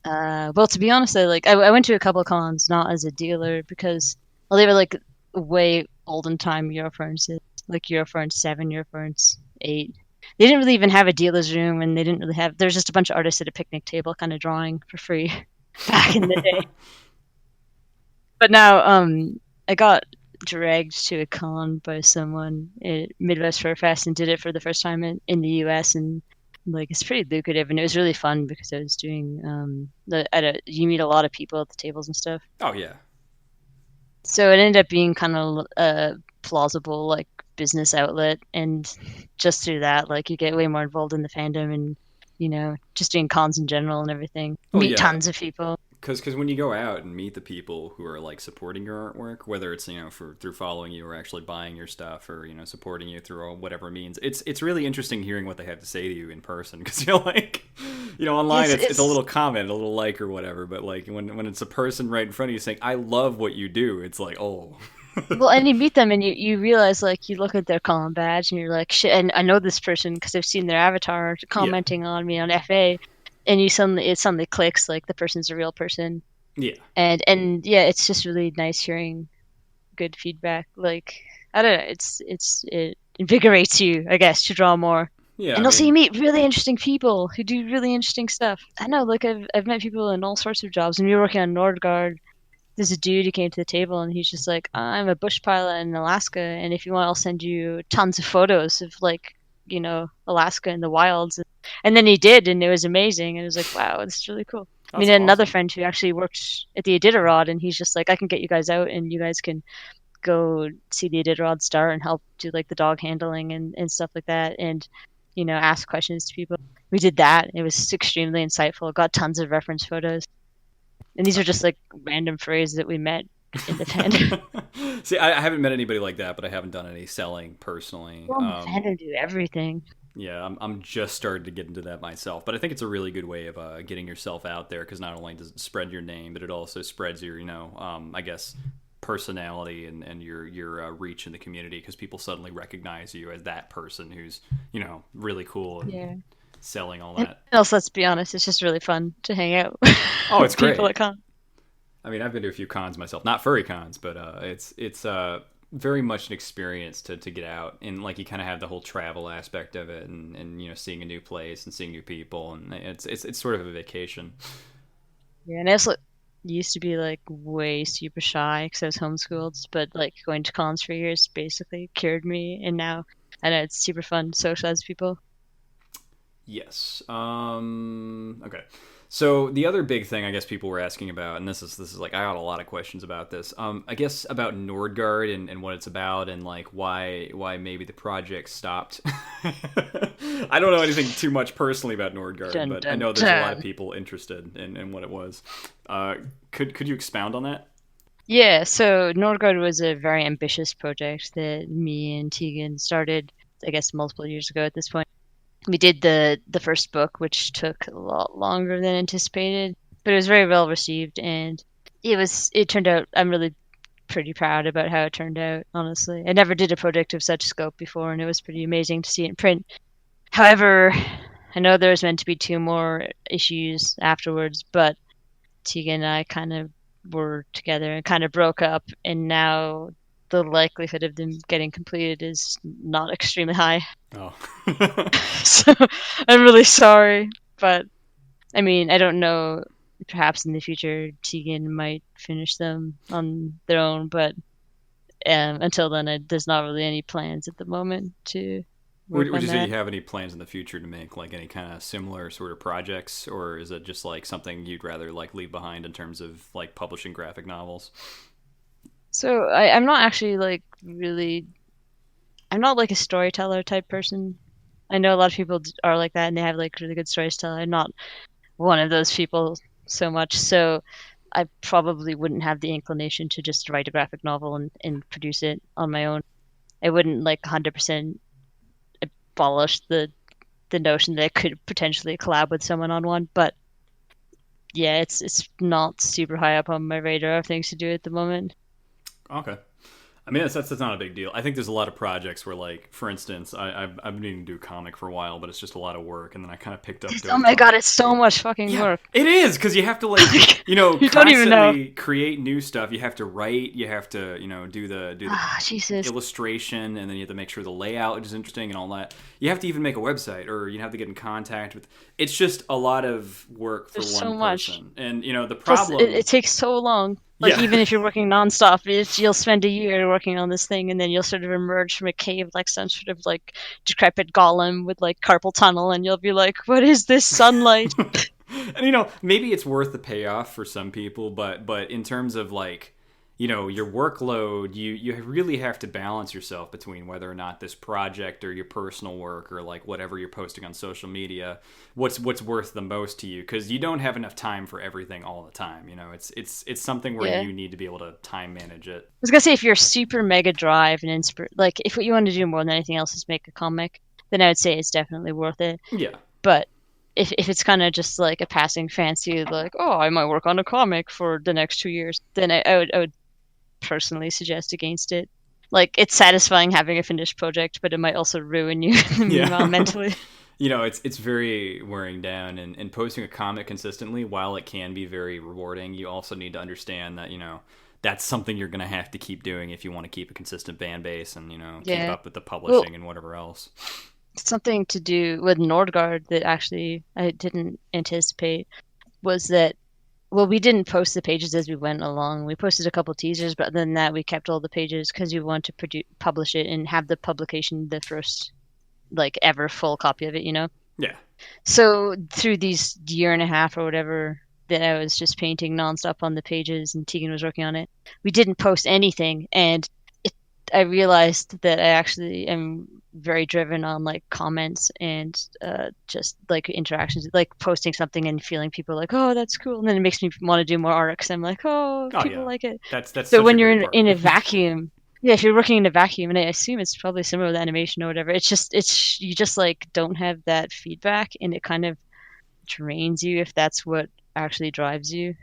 Well, to be honest, I went to a couple of cons not as a dealer because well, they were like way olden time Eurofurnaces, like Eurofurnace 7, Eurofurnace 8. They didn't really even have a dealer's room, and they didn't really have. There's just a bunch of artists at a picnic table, kind of drawing for free back in the day. But now, I got dragged to a con by someone at Midwest Fur Fest and did it for the first time in the U.S. and like it's pretty lucrative and it was really fun because I was doing you meet a lot of people at the tables and stuff. Oh yeah, So it ended up being kind of a plausible like business outlet, and just through that, like you get way more involved in the fandom and just doing cons in general and everything. oh Meet yeah. tons of people. Because when you go out and meet the people who are like supporting your artwork, whether it's for through following you or actually buying your stuff or supporting you through whatever means, it's really interesting hearing what they have to say to you in person. Because you're like, online Yes, it's a it's little comment, a little like or whatever, but like when it's a person right in front of you saying I love what you do, it's like oh. Well, and you meet them and you realize like you look at their con badge and you're like shit. And I know this person because I've seen their avatar Yeah, commenting on me on FA, and it suddenly clicks like the person's a real person. yeah, And yeah, it's just really nice hearing good feedback. Like I don't know, it invigorates you, I guess, to draw more. yeah. I And also you mean, meet really interesting people who do really interesting stuff. I know, like I've met people in all sorts of jobs. When we were working on Nordgard, there's a dude who came to the table and he's just like, I'm a bush pilot in Alaska, and if you want, I'll send you tons of photos of like, Alaska in the wilds. And then he did, and it was amazing. And it was like, wow, this is really cool. I that's mean, another awesome. friend who actually worked at the Iditarod, and he's just like, I can get you guys out, and you guys can go see the Iditarod start and help do like the dog handling and stuff like that, and ask questions to people. We did that. It was extremely insightful. Got tons of reference photos. And these are just like random phrases that we met in the fandom. See, I haven't met anybody like that, but I haven't done any selling personally. Well, in the fandom do everything. Yeah, I'm just starting to get into that myself, but I think it's a really good way of getting yourself out there because not only does it spread your name, but it also spreads your, I guess, personality and your reach in the community because people suddenly recognize you as that person who's really cool and Yeah. selling all And that. also, let's be honest, it's just really fun to hang out Oh, it's with people great. at con. I mean, I've been to a few cons myself, not furry cons, but it's very much an experience to get out and like you kind of have the whole travel aspect of it and seeing a new place and seeing new people and it's sort of a vacation. Yeah, and I also used to be like way super shy because I was homeschooled, but like going to cons for years basically cured me, and now I know it's super fun to socialize with people. Yes. Okay. So the other big thing I guess people were asking about, and this is like I got a lot of questions about this. I guess about Nordgard and what it's about, and like why maybe the project stopped. I don't know anything too much personally about Nordgard, Dun but I dun know there's a lot of dun. people interested in what it was. Uh, could you expound on that? Yeah, so Nordgard was a very ambitious project that me and Tegan started, I guess, multiple years ago at this point. We did the first book, which took a lot longer than anticipated, but it was very well received, and it turned out. I'm really pretty proud about how it turned out. Honestly, I never did a project of such scope before, and it was pretty amazing to see it in print. However, I know there was meant to be two more issues afterwards, but Tegan and I kind of were together and kind of broke up, and now the likelihood of them getting completed is not extremely high. Oh. So I'm really sorry, but I mean, I don't know. Perhaps in the future, Tegan might finish them on their own, but until then, there's not really any plans at the moment to work Would on you say that. you have any plans in the future to make like any kind of similar sort of projects, or is it just like something you'd rather like leave behind in terms of like publishing graphic novels? So I'm not actually like really. I'm not like a storyteller type person. I know a lot of people are like that, and they have like really good stories to tell. I'm not one of those people so much. So I probably wouldn't have the inclination to just write a graphic novel and produce it on my own. I wouldn't like 100% abolish the notion that I could potentially collab with someone on one, but yeah, it's not super high up on my radar of things to do at the moment. Okay. I mean, that's not a big deal. I think there's a lot of projects where, like, for instance, I've been needing to do a comic for a while, but it's just a lot of work, and then I kind of picked up Oh my DopeTalk. god, it's so much fucking Yeah, work. it is because you have to like You don't even know. constantly create new stuff. You have to write. You have to do the Ah, Jesus. illustration, and then you have to make sure the layout is interesting and all that. You have to even make a website, or you have to get in contact with. It's just a lot of work for There's one so much. person, and the Plus, it problem. takes so long. Like, Yeah, even if you're working nonstop, you'll spend a year working on this thing, and then you'll sort of emerge from a cave like some sort of like decrepit golem with like carpal tunnel, and you'll be like, "What is this sunlight?" and maybe it's worth the payoff for some people, but in terms of like your workload, you really have to balance yourself between whether or not this project or your personal work or like whatever you're posting on social media, what's worth the most to you, because you don't have enough time for everything all the time. It's something where Yeah. you need to be able to time manage it. I was gonna say if you're super mega drive and like if what you want to do more than anything else is make a comic, then I would say it's definitely worth it. Yeah. But if it's kind of just like a passing fancy, like oh I might work on a comic for the next 2 years, then I would personally suggest against it. Like it's satisfying having a finished project, but it might also ruin you in the meanwhile Yeah. mentally. It's very wearing down, and posting a comic consistently, while it can be very rewarding, you also need to understand that that's something you're going to have to keep doing if you want to keep a consistent fan base and keep Yeah. up with the Well, publishing and whatever else. something to do with Nordgard that actually I didn't anticipate was that well, we didn't post the pages as we went along. We posted a couple teasers, but other than that, we kept all the pages because we want to publish it and have the publication the first like ever full copy of it. Yeah. So through these year and a half or whatever that I was just painting nonstop on the pages and Tegan was working on it, we didn't post anything, and I realized that I actually am very driven on like comments and just like interactions, like posting something and feeling people like, oh, that's cool, and then it makes me want to do more art because I'm like, oh, Oh people yeah. like it. That's But such a when you're great in part. a vacuum, yeah, if you're working in a vacuum, and I assume it's probably similar with animation or whatever, it's you just like don't have that feedback, and it kind of drains you if that's what actually drives you.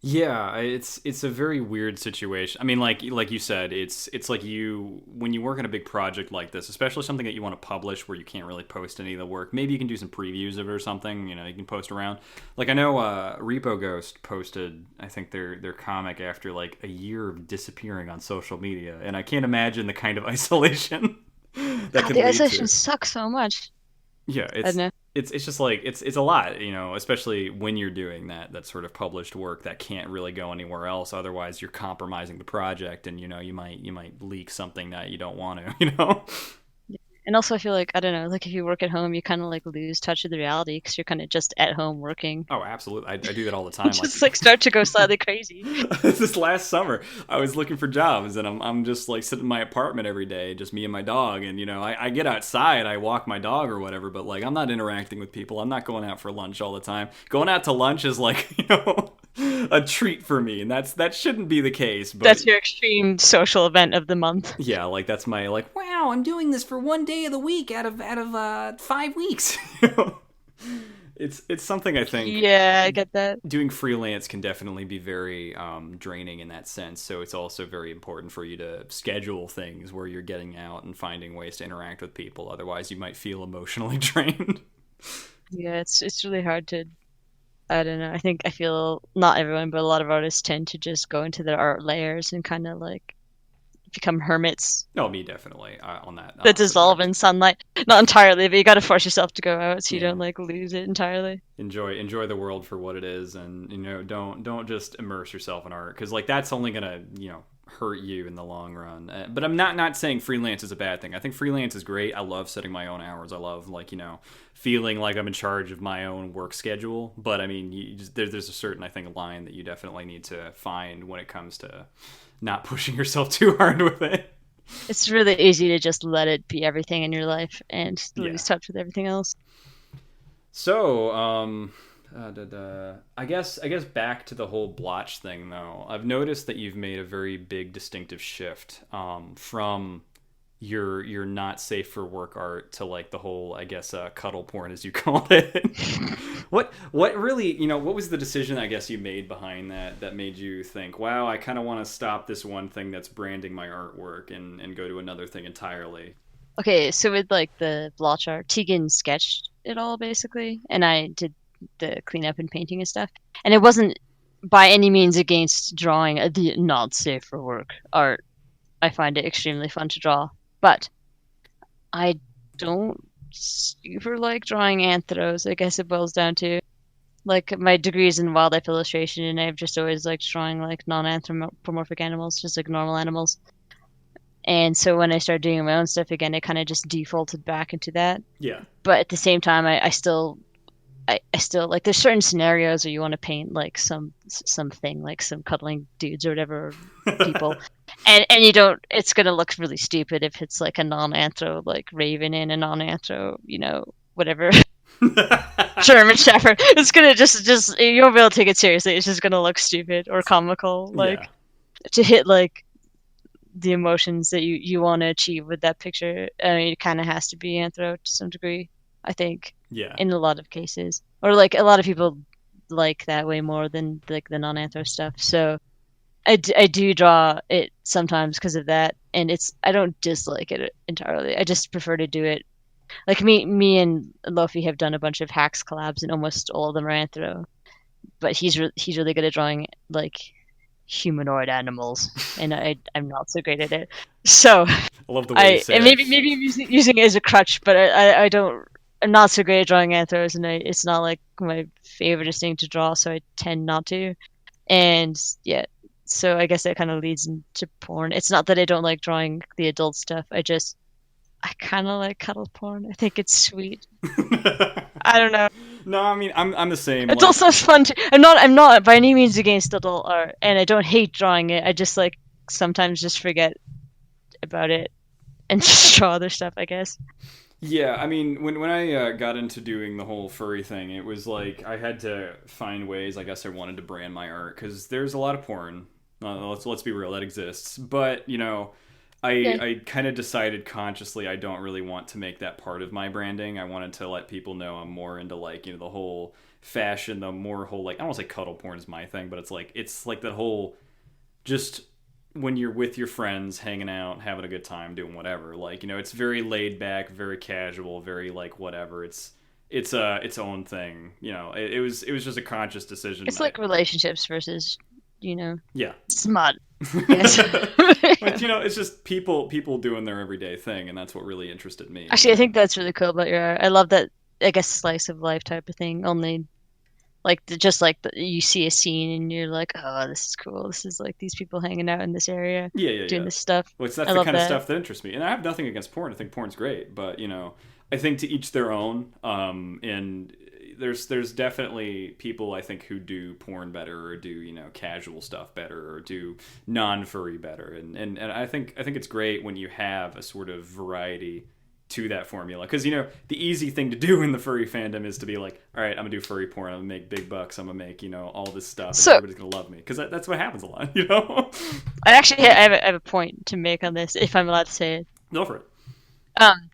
Yeah, it's a very weird situation. I mean, like you said, it's like you when you work on a big project like this, especially something that you want to publish where you can't really post any of the work. Maybe you can do some previews of it or something. You know, you can post around. Like I know Repo Ghost posted, I think their comic after like a year of disappearing on social media, and I can't imagine the kind of isolation that God, can the lead isolation to. sucks so much. Yeah, I don't know. it's just like it's a lot, you know, especially when you're doing that sort of published work that can't really go anywhere else. Otherwise, you're compromising the project, and you know you might leak something that you don't want to, you know. And also, I feel like I don't know, like if you work at home, you kind of like lose touch of the reality because you're kind of just at home working. Oh, absolutely. I do that all the time. Like Just like start to go slightly crazy. this last summer, I was looking for jobs, and I'm just like sitting in my apartment every day, just me and my dog. And you know, I get outside, I walk my dog or whatever, but like I'm not interacting with people. I'm not going out for lunch all the time. Going out to lunch is like a treat for me, and that shouldn't be the case. But That's your extreme social event of the month. yeah, like that's my like wow, I'm doing this for one day of the week out of 5 weeks. It's something I think Yeah, I get that. doing freelance can definitely be very draining in that sense. So it's also very important for you to schedule things where you're getting out and finding ways to interact with people. Otherwise, you might feel emotionally drained. Yeah, it's really hard to. I don't know. I feel not everyone, but a lot of artists tend to just go into their art layers and kind of like become hermits No, me definitely on that that dissolve subject. in sunlight. Not entirely, but you got to force yourself to go out so you don't Yeah, like lose it entirely. enjoy the world for what it is, and you know don't just immerse yourself in art because like that's only gonna hurt you in the long run. But I'm not saying freelance is a bad thing. I think freelance is great. I love setting my own hours. I love like feeling like I'm in charge of my own work schedule. But I mean, there's a certain I think line that you definitely need to find when it comes to not pushing yourself too hard with it. It's really easy to just let it be everything in your life and Yeah. lose touch with everything else. So, I guess back to the whole blotch thing though. I've noticed that you've made a very big distinctive shift from your not safe for work art to like the whole I guess cuddle porn as you called it. What really what was the decision I guess you made behind that made you think wow I kind of want to stop this one thing that's branding my artwork and go to another thing entirely. Okay, so with like the blotch art, Tegan sketched it all basically, and I did the cleanup and painting and stuff. And it wasn't by any means against drawing the not safe for work art. I find it extremely fun to draw, but I don't super like drawing anthros. I guess it boils down to like my degrees in wildlife illustration, and I've just always liked drawing like non-anthropomorphic animals, just like normal animals. And so when I started doing my own stuff again, I kind of just defaulted back into that. Yeah. But at the same time, I still like there's certain scenarios where you want to paint like something like some cuddling dudes or whatever people, and you don't. It's gonna look really stupid if it's like a non-anthro like raven and a non-anthro whatever German Shepherd. It's gonna just you won't be able to take it seriously. It's just gonna look stupid or comical. Yeah. Like to hit like the emotions that you want to achieve with that picture, I mean, it kind of has to be anthro to some degree, I think, Yeah. in a lot of cases. Or like a lot of people like that way more than like the non-anthro stuff. So I do draw it sometimes because of that, and I don't dislike it entirely. I just prefer to do it like me and Lofi have done a bunch of hacks collabs, and almost all of them are anthro. But he's really good at drawing like humanoid animals, and I'm not so great at it. So I love the way you say and it. maybe I'm using it as a crutch, but I don't. I'm not so great at drawing anthros, and it's not like my favorite thing to draw, so I tend not to. And yeah, so I guess that kind of leads into porn. It's not that I don't like drawing the adult stuff. I kind of like cuddle porn. I think it's sweet. I don't know. No, I mean I'm the same. It's Like also fun to. I'm not by any means against adult art, and I don't hate drawing it. I just like sometimes just forget about it and just draw other stuff, I guess. yeah, I mean when I got into doing the whole furry thing, it was like I had to find ways. I guess I wanted to brand my art because there's a lot of porn. Let's be real, that exists. But I Yeah. I kind of decided consciously I don't really want to make that part of my branding. I wanted to let people know I'm more into like the whole fashion, the more whole, like, I don't want to say cuddle porn is my thing, but it's like that whole just when you're with your friends, hanging out, having a good time, doing whatever. Like, it's very laid back, very casual, very like whatever. It's its own thing. It was just a conscious decision. It's like relationships versus, Yeah. smut. Yes. But it's just people doing their everyday thing, and that's what really interested me. Actually, I think that's really cool about your art. I love that, I guess, slice of life type of thing. Only like you see a scene and you're like, oh, this is cool. This is like these people hanging out in this area, doing this stuff. Well, that's I the love kind of that. stuff that interests me, and I have nothing against porn. I think porn's great, but I think to each their own. And there's definitely people I think who do porn better, or do casual stuff better, or do non-furry better, and I think it's great when you have a sort of variety to that formula, because the easy thing to do in the furry fandom is to be like, all right, I'm gonna do furry porn, I'm gonna make big bucks, I'm gonna make all this stuff, and So everybody's gonna love me, because that's what happens a lot. I have a point to make on this, if I'm allowed to say it. Go for it. Um,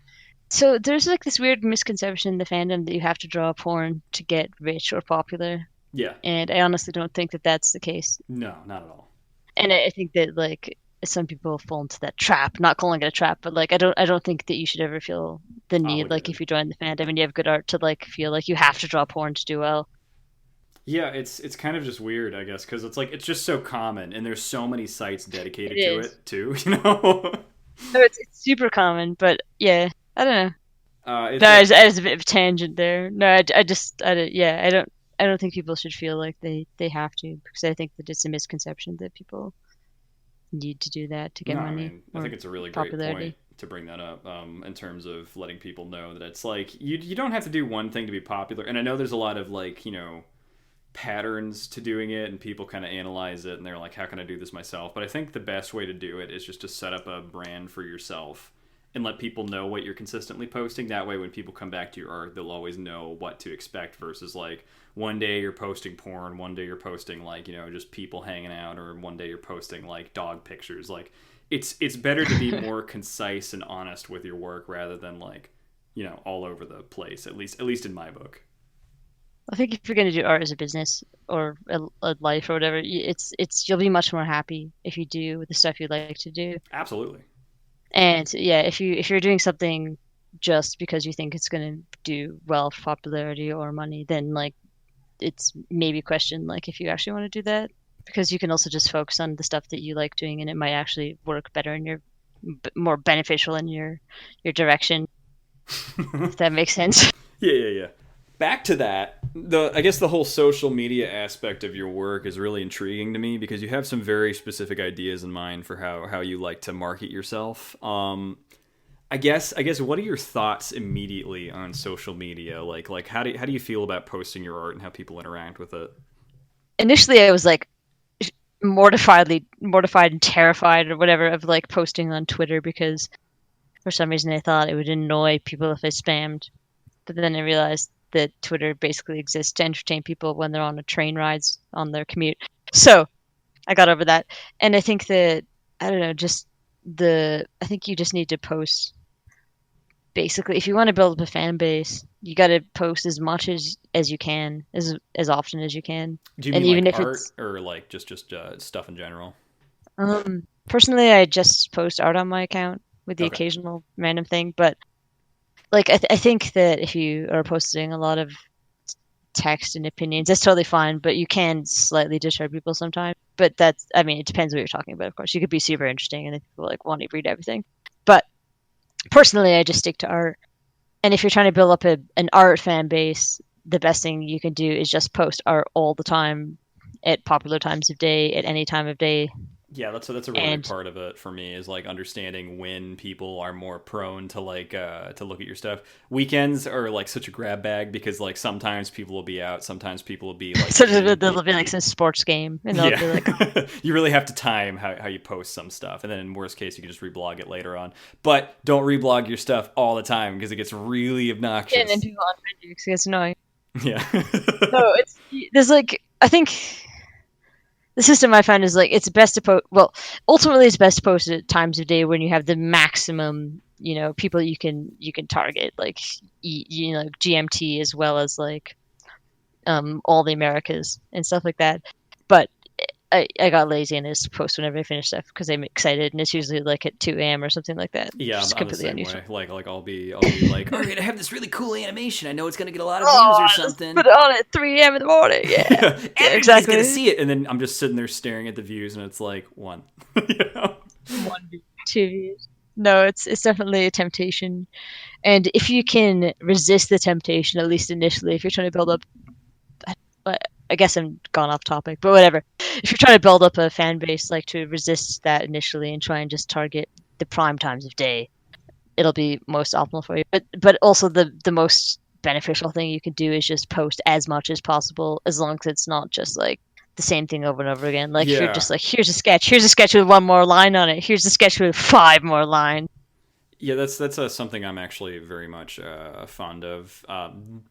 so there's like this weird misconception in the fandom that you have to draw porn to get rich or popular, Yeah. and I honestly don't think that that's the case. No, not at all. And I think that like some people fall into that trap, not calling it a trap, but like I don't think that you should ever feel the need, like Obligated. if you join the fandom and you have good art, to like feel like you have to draw porn to do well. Yeah, it's kind of just weird, I guess, because it's like it's just so common, and there's so many sites It dedicated to is. it too. No, it's super common, but yeah, I don't know. It's No, a as a bit of a tangent there. No, I just I don't, yeah, I don't think people should feel like they have to, because I think that it's a misconception that people need to do that to get no. I money mean, I or think it's a really great point popularity. to bring that up. In terms of letting people know that it's like you don't have to do one thing to be popular, and I know there's a lot of like patterns to doing it, and people kind of analyze it and they're like, how can I do this myself? But I think the best way to do it is just to set up a brand for yourself and let people know what you're consistently posting. That way when people come back to your art, they'll always know what to expect, versus like one day you're posting porn, one day you're posting like just people hanging out, or one day you're posting like dog pictures. Like it's better to be more concise and honest with your work, rather than like all over the place, at least in my book. I think if you're going to do art as a business or a life or whatever, it's you'll be much more happy if you do the stuff you like to do. Absolutely. And yeah, if you're doing something just because you think it's going to do well for popularity or money, then like it's maybe a question like if you actually want to do that, because you can also just focus on the stuff that you like doing, and it might actually work better and you're more beneficial in your direction, if that makes sense. Yeah. Back to that, I guess the whole social media aspect of your work is really intriguing to me, because you have some very specific ideas in mind for how you like to market yourself. I guess what are your thoughts immediately on social media? Like how do you feel about posting your art and how people interact with it? Initially, I was like mortified and terrified or whatever of like posting on Twitter, because for some reason I thought it would annoy people if I spammed. But then I realized that Twitter basically exists to entertain people when they're on a train rides on their commute. So I got over that. And I think that, I don't know, I think you just need to post. Basically, if you want to build up a fan base, you got to post as much as you can, as often as you can. Do you And mean like even if art, it's or like just stuff in general? personally, I just post art on my account with the Okay. occasional random thing, but like I think that if you are posting a lot of text and opinions, that's totally fine, but you can slightly disturb people sometimes. But that's, I mean, it depends what you're talking about, of course. You could be super interesting and then people like want to read everything. But personally, I just stick to art. And if you're trying to build up an art fan base, the best thing you can do is just post art all the time, at popular times of day, at any time of day. Yeah, that's a really big And part of it for me, is like understanding when people are more prone to like to look at your stuff. Weekends are like such a grab bag, because like sometimes people will be out, sometimes people will be like so in. there'll be like some sports game, and they'll Yeah. be like, You really have to time how you post some stuff, and then in worst case you can just reblog it later on. But don't reblog your stuff all the time, because it gets really and then obnoxious. people unfriend you because it's annoying. Yeah. No, there's like, I think the system I find is like it's best to post. Well, ultimately, it's best to post at times of day when you have the maximum, people you can target, like GMT, as well as like all the Americas and stuff like that. But I got lazy and just post whenever I finish stuff because I'm excited, and it's usually like at 2 a.m. or something like that. Yeah, Just I'm the completely same unusual. way. Like I'll be like, all right, I have this really cool animation. I know it's gonna get a lot of views Oh, or just something. put it on at 3 a.m. in the morning. Yeah, Yeah, yeah, everybody's gonna exactly. see it, and then I'm just sitting there staring at the views, and it's like one. You know? 1 view, 2 views. No, it's definitely a temptation, and if you can resist the temptation, at least initially, if you're trying to build up, I guess I'm gone off topic, but whatever. If you're trying to build up a fan base, like to resist that initially and try and just target the prime times of day, it'll be most optimal for you. But also the most beneficial thing you can do is just post as much as possible, as long as it's not just like the same thing over and over again. Like if you're Yeah, just like, here's a sketch with one more line on it, here's a sketch with 5 more lines. yeah, that's something I'm actually very much fond of.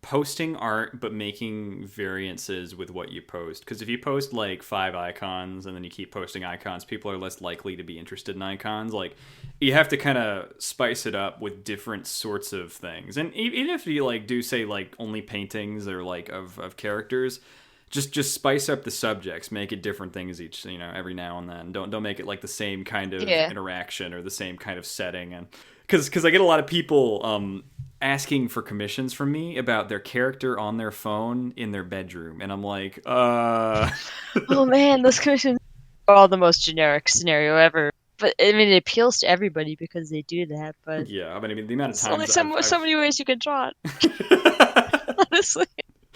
Posting art, but making variances with what you post. Because if you post like 5 icons and then you keep posting icons, people are less likely to be interested in icons. Like, you have to kind of spice it up with different sorts of things. And even if you like do say like only paintings or like of characters, just spice up the subjects, make it different things each, every now and then. Don't make it like the same kind of Yeah. interaction or the same kind of setting. And because I get a lot of people asking for commissions from me about their character on their phone in their bedroom, and I'm like, Oh man, those commissions are all the most generic scenario ever. But I mean, it appeals to everybody because they do that. But yeah. I mean, the amount of there's only times so many ways you can draw it. I've Honestly.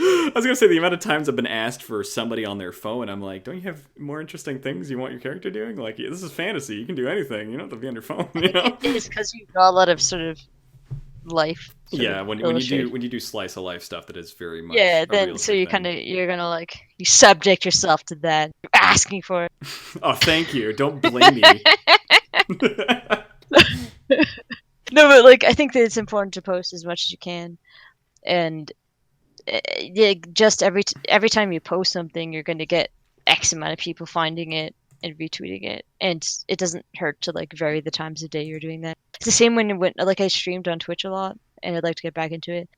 I was gonna say the amount of times I've been asked for somebody on their phone. I'm like, don't you have more interesting things you want your character doing? Like, this is fantasy. You can do anything. You don't have to be on your phone. I think it is because you draw a lot of sort of life sort Yeah, of when illustration. you do slice of life stuff, that is very Yeah, much a then so realistic you thing. you're gonna like you subject yourself to that. You're asking for it. Oh, thank you. Don't blame me. No, but like I think that it's important to post as much as you can, and yeah, just every time you post something, you're going to get X amount of people finding it and retweeting it, and it doesn't hurt to like vary the times of day you're doing that. It's the same when like I streamed on Twitch a lot, and I'd like to get back into it.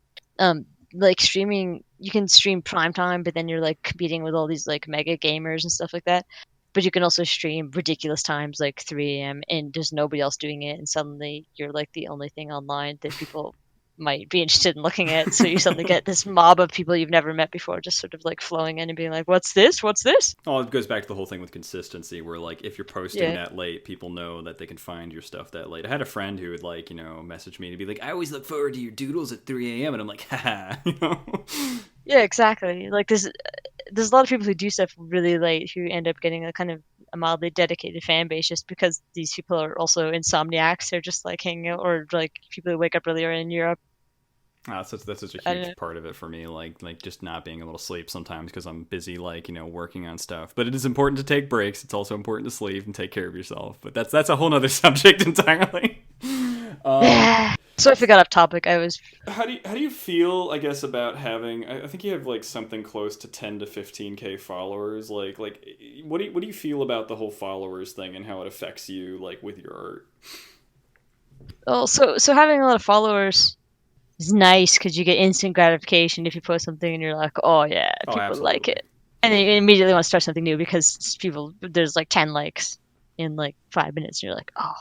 Like streaming, you can stream prime time, but then you're like competing with all these like mega gamers and stuff like that. But you can also stream ridiculous times like 3 a.m. and there's nobody else doing it, and suddenly you're like the only thing online that people might be interested in looking at. So you suddenly get this mob of people you've never met before, just sort of like flowing in and being like, "What's this? What's this?" Oh, it goes back to the whole thing with consistency, where like if you're posting Yeah, that late, people know that they can find your stuff that late. I had a friend who would like message me to be like, "I always look forward to your doodles at 3 a.m." and I'm like, haha. yeah, exactly. Like there's a lot of people who do stuff really late who end up getting a kind of a mildly dedicated fan base just because these people are also insomniacs. They're just like hanging out, or like people who wake up earlier in Europe. That's such a I don't know. huge part of it for me, like just not being able to sleep sometimes because I'm busy, like working on stuff. But it is important to take breaks. It's also important to sleep and take care of yourself. But that's a whole nother subject entirely. Um, So if we got off topic, I was how do you feel? I guess about having. I think you have like something close to 10 to 15K followers. Like what do you feel about the whole followers thing and how it affects you like with your art? well, so having a lot of followers is nice because you get instant gratification if you post something and you're like, oh yeah, Oh, people like absolutely. it, and then you immediately want to start something new because there's like 10 likes in like 5 minutes, and you're like, oh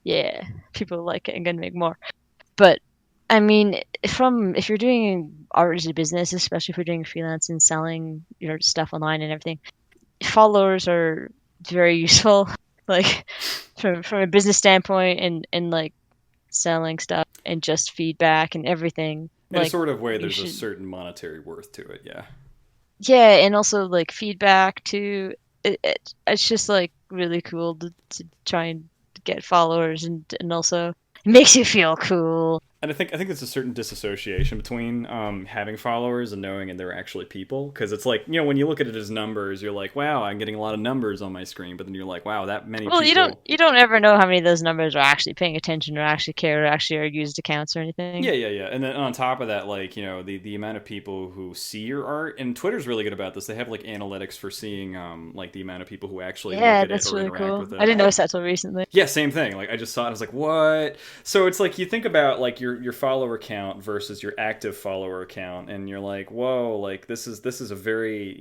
yeah, people like it, I'm gonna make more. But I mean, from if you're doing art as a business, especially if you're doing freelance and selling your stuff online and everything, followers are very useful. Like from a business standpoint and like selling stuff and just feedback and everything. In a Like sort of way, you there's a should, certain monetary worth to it. Yeah. yeah, and also like feedback too. It's just like really cool to try and get followers, and also it makes you feel cool. And I think there's a certain disassociation between having followers and knowing and they're actually people, because it's like when you look at it as numbers, you're like, wow, I'm getting a lot of numbers on my screen, but then you're like, wow, that many Well, people. you don't ever know how many of those numbers are actually paying attention or actually care or actually are used accounts or Yeah, anything. yeah, yeah. And then on top of that, like, the amount of people who see your art, and Twitter's really good about this. They have like analytics for seeing like the amount of people who actually look Yeah, at it that's or really interact cool. with I it. didn't notice that till recently. Yeah, same thing. Like I just saw it, I was like, what? So it's like you think about like your follower count versus your active follower count, and you're like, whoa, like this is a very,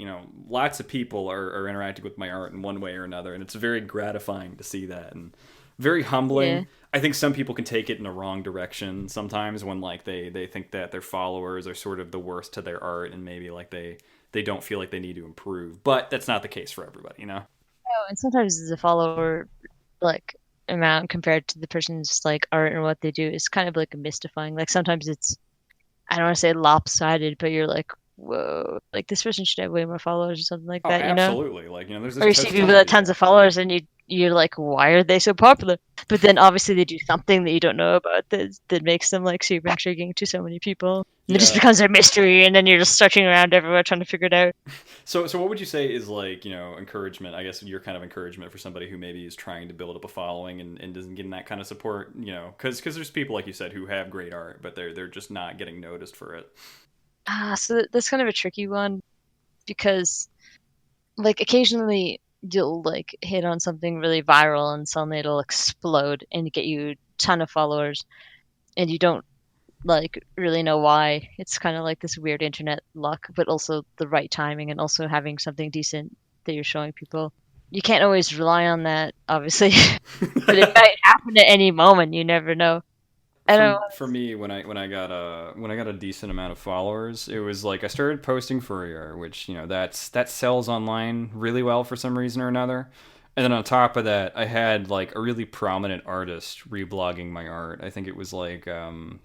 lots of people are interacting with my art in one way or another, and it's very gratifying to see that, and very Yeah. humbling. I think some people can take it in the wrong direction sometimes when like they think that their followers are sort of the worst to their art, and maybe like they don't feel like they need to improve, but that's not the case for everybody. Oh, and sometimes the follower like amount compared to the person's like art and what they do is kind of like mystifying. Like sometimes it's I don't want to say lopsided, but you're like, whoa, like this person should have way more followers or something like Oh, that, you know? absolutely. Like, there's Or you there's see a people ton of with tons people. of followers and you're like, why are they so popular? But then obviously they do something that you don't know about that makes them like super intriguing to so many people. And it just Yeah. becomes a mystery and then you're just searching around everywhere trying to figure it out. So what would you say is like, encouragement? I guess your kind of encouragement for somebody who maybe is trying to build up a following and isn't getting that kind of support, because there's people like you said who have great art, but they're just not getting noticed for it. So that's kind of a tricky one because like occasionally you'll like hit on something really viral and suddenly it'll explode and get you a ton of followers and you don't like really know why. It's kind of like this weird internet luck, but also the right timing and also having something decent that you're showing people. You can't always rely on that, obviously, but it might happen at any moment. You never know. I don't know. For me, when I got a decent amount of followers, it was like I started posting Fourier, which that sells online really well for some reason or another. And then on top of that, I had like a really prominent artist reblogging my art. I think it was like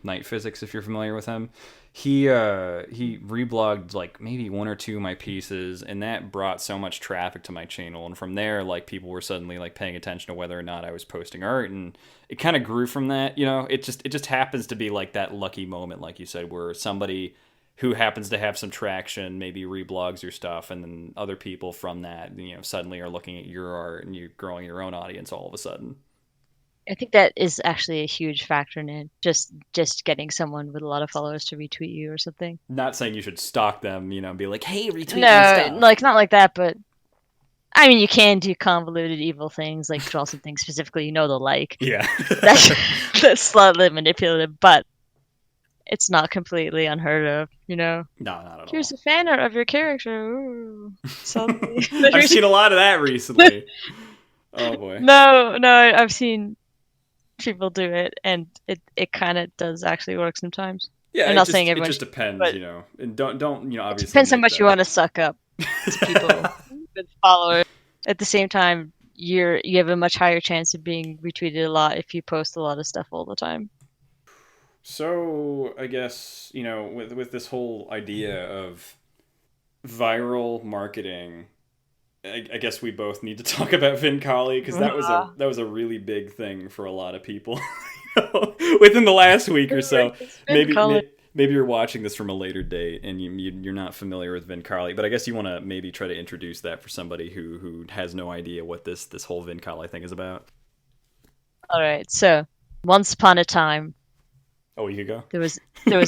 Night Physics, if you're familiar with him. He reblogged like maybe one or two of my pieces, and that brought so much traffic to my channel. And from there, like people were suddenly like paying attention to whether or not I was posting art, and it kind of grew from that. It just happens to be like that lucky moment, like you said, where somebody who happens to have some traction maybe reblogs your stuff, and then other people from that suddenly are looking at your art, and you're growing your own audience all of a sudden. I think that is actually a huge factor in it. Just getting someone with a lot of followers to retweet you or something. Not saying you should stalk them, and be like, hey, retweet my No, stuff. like not like that, but I mean, you can do convoluted evil things, like draw something specifically you know they'll like. Yeah. That's that's slightly manipulative, but it's not completely unheard of, you know. No, not at Here's all. a fan art of your character. Ooh, suddenly. I've seen a lot of that recently. Oh boy. No, I've seen people do it, and it kind of does actually work sometimes. Yeah, I'm it not just saying it everyone just should, depends, but and don't it obviously depends how make much you that. want to suck up to people with followers. At the same time, you have a much higher chance of being retweeted a lot if you post a lot of stuff all the time. So I guess with this whole idea of viral marketing, I guess we both need to talk about Vincali because that was a really big thing for a lot of people within the last week or so. Maybe you're watching this from a later date and you're not familiar with Vincali, but I guess you want to maybe try to introduce that for somebody who has no idea what this whole Vincali thing is about. All right, so once upon a time, Oh, you could go. there was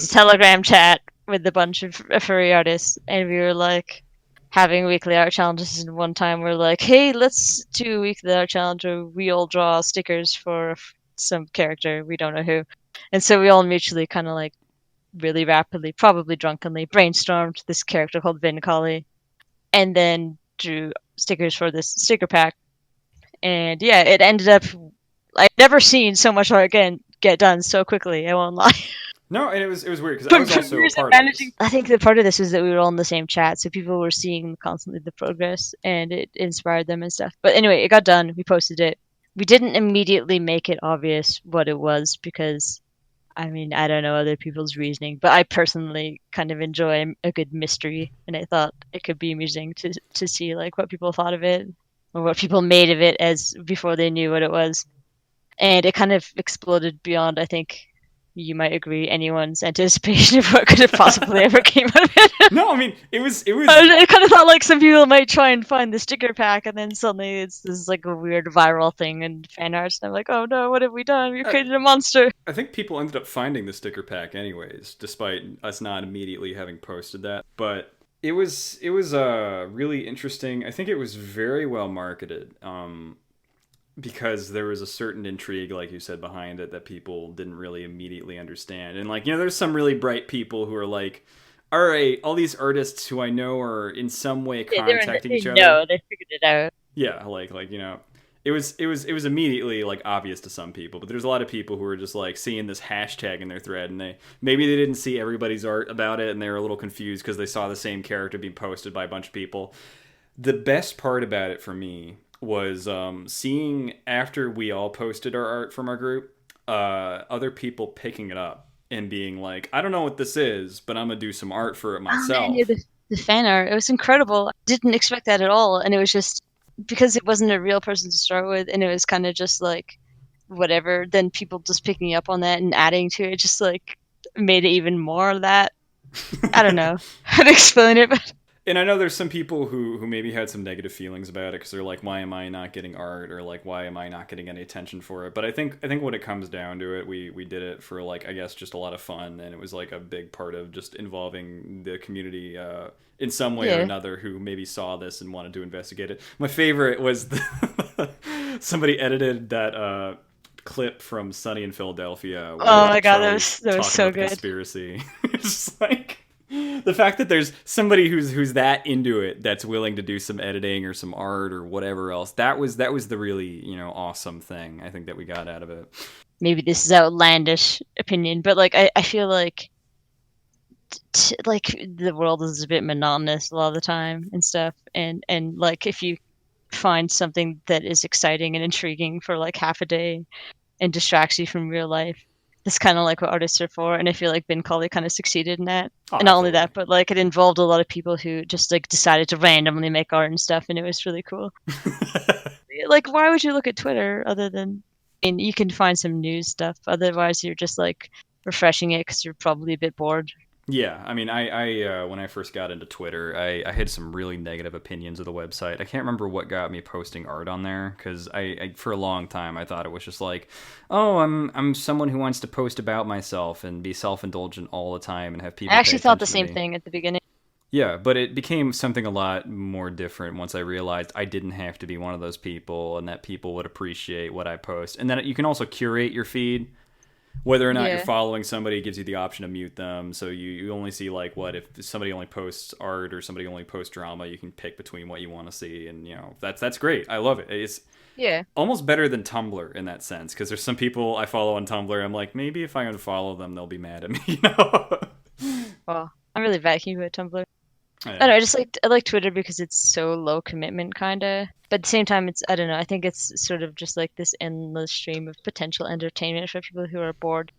a Telegram chat with a bunch of furry artists, and we were like having weekly art challenges. And one time we're like, "Hey, let's do a weekly art challenge where we all draw stickers for some character we don't know who." And so we all mutually kind of like really rapidly, probably drunkenly, brainstormed this character called Vin Collie, and then drew stickers for this sticker pack. And yeah, it ended up. I've never seen so much art get done so quickly. I won't lie. No, and it was weird because I was also a part of this. I think the part of this was that we were all in the same chat, so people were seeing constantly the progress, and it inspired them and stuff. But anyway, it got done. We posted it. We didn't immediately make it obvious what it was because, I mean, I don't know other people's reasoning, but I personally kind of enjoy a good mystery, and I thought it could be amusing to see like what people thought of it or what people made of it as before they knew what it was. And it kind of exploded beyond, I think, you might agree, anyone's anticipation of what could have possibly ever came out of it. No, I mean it was. I kind of thought like some people might try and find the sticker pack, and then suddenly it's this like a weird viral thing and fan arts, and I'm like, oh no, what have we done? We created a monster. I think people ended up finding the sticker pack anyways, despite us not immediately having posted that. But it was really interesting. I think it was very well marketed. because there was a certain intrigue, like you said, behind it that people didn't really immediately understand. And like, there's some really bright people who are like, all right, all these artists who I know are in some way Yeah, contacting they each other. know, they figured it out. Yeah, like it was immediately like obvious to some people, but there's a lot of people who are just like seeing this hashtag in their thread, and they didn't see everybody's art about it, and they were a little confused because they saw the same character being posted by a bunch of people. The best part about it for me was seeing after we all posted our art from our group, other people picking it up and being like, I don't know what this is, but I'm gonna do some art for it Oh man, yeah, myself. the fan art, it was incredible. I didn't expect that at all, and it was just because it wasn't a real person to start with, and it was kind of just like whatever. Then people just picking up on that and adding to it, just like made it even more of that. I don't know how to explain it, but And I know there's some people who maybe had some negative feelings about it because they're like, why am I not getting art, or like, why am I not getting any attention for it? But I think when it comes down to it, we did it for like, I guess, just a lot of fun, and it was like a big part of just involving the community in some way or yeah. another who maybe saw this and wanted to investigate it. My favorite was somebody edited that clip from Sunny in Philadelphia Oh with my god, Charlie's that was talking so about the good. conspiracy. It's just like the fact that there's somebody who's that into it, that's willing to do some editing or some art or whatever else. That was the really awesome thing I think that we got out of it. Maybe this is outlandish opinion, but like I feel like like the world is a bit monotonous a lot of the time and stuff, and like if you find something that is exciting and intriguing for like half a day and distracts you from real life. That's kind of like what artists are for, and I feel like Ben Colley kind of succeeded in that. Oh, And not only absolutely. that, but like it involved a lot of people who just like decided to randomly make art and stuff, and it was really cool. Like, why would you look at Twitter other than? And you can find some news stuff. Otherwise, you're just like refreshing it because you're probably a bit bored. Yeah, I mean, I when I first got into Twitter, I had some really negative opinions of the website. I can't remember what got me posting art on there because I for a long time I thought it was just like, oh, I'm someone who wants to post about myself and be self indulgent all the time and have I people pay actually thought the attention to same me. thing at the beginning. Yeah, but it became something a lot more different once I realized I didn't have to be one of those people and that people would appreciate what I post. And then you can also curate your feed. Whether or not you're Yeah, following somebody gives you the option to mute them. So you only see like what if somebody only posts art or somebody only posts drama, you can pick between what you want to see, and that's great. I love it. It's yeah. almost better than Tumblr in that sense because there's some people I follow on Tumblr. I'm like, maybe if I unfollow them, they'll be mad at me. Well, I'm really vacuuming with Tumblr. I Yeah. don't know, I like Twitter because it's so low commitment kind of. But at the same time it's I don't know, I think it's sort of just like this endless stream of potential entertainment for people who are bored.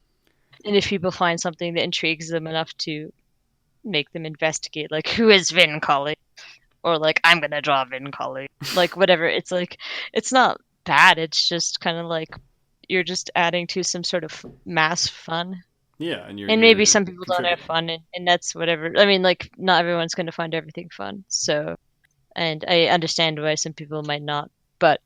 And if people find something that intrigues them enough to make them investigate like who is Vin Colley or like I'm gonna draw Vin Colley. Like whatever. It's like it's not bad, it's just kind of like you're just adding to some sort of mass fun. Yeah, and you're And maybe you're some people don't have contributing. fun, and that's whatever. I mean, like, not everyone's going to find everything fun. So, and I understand why some people might not, but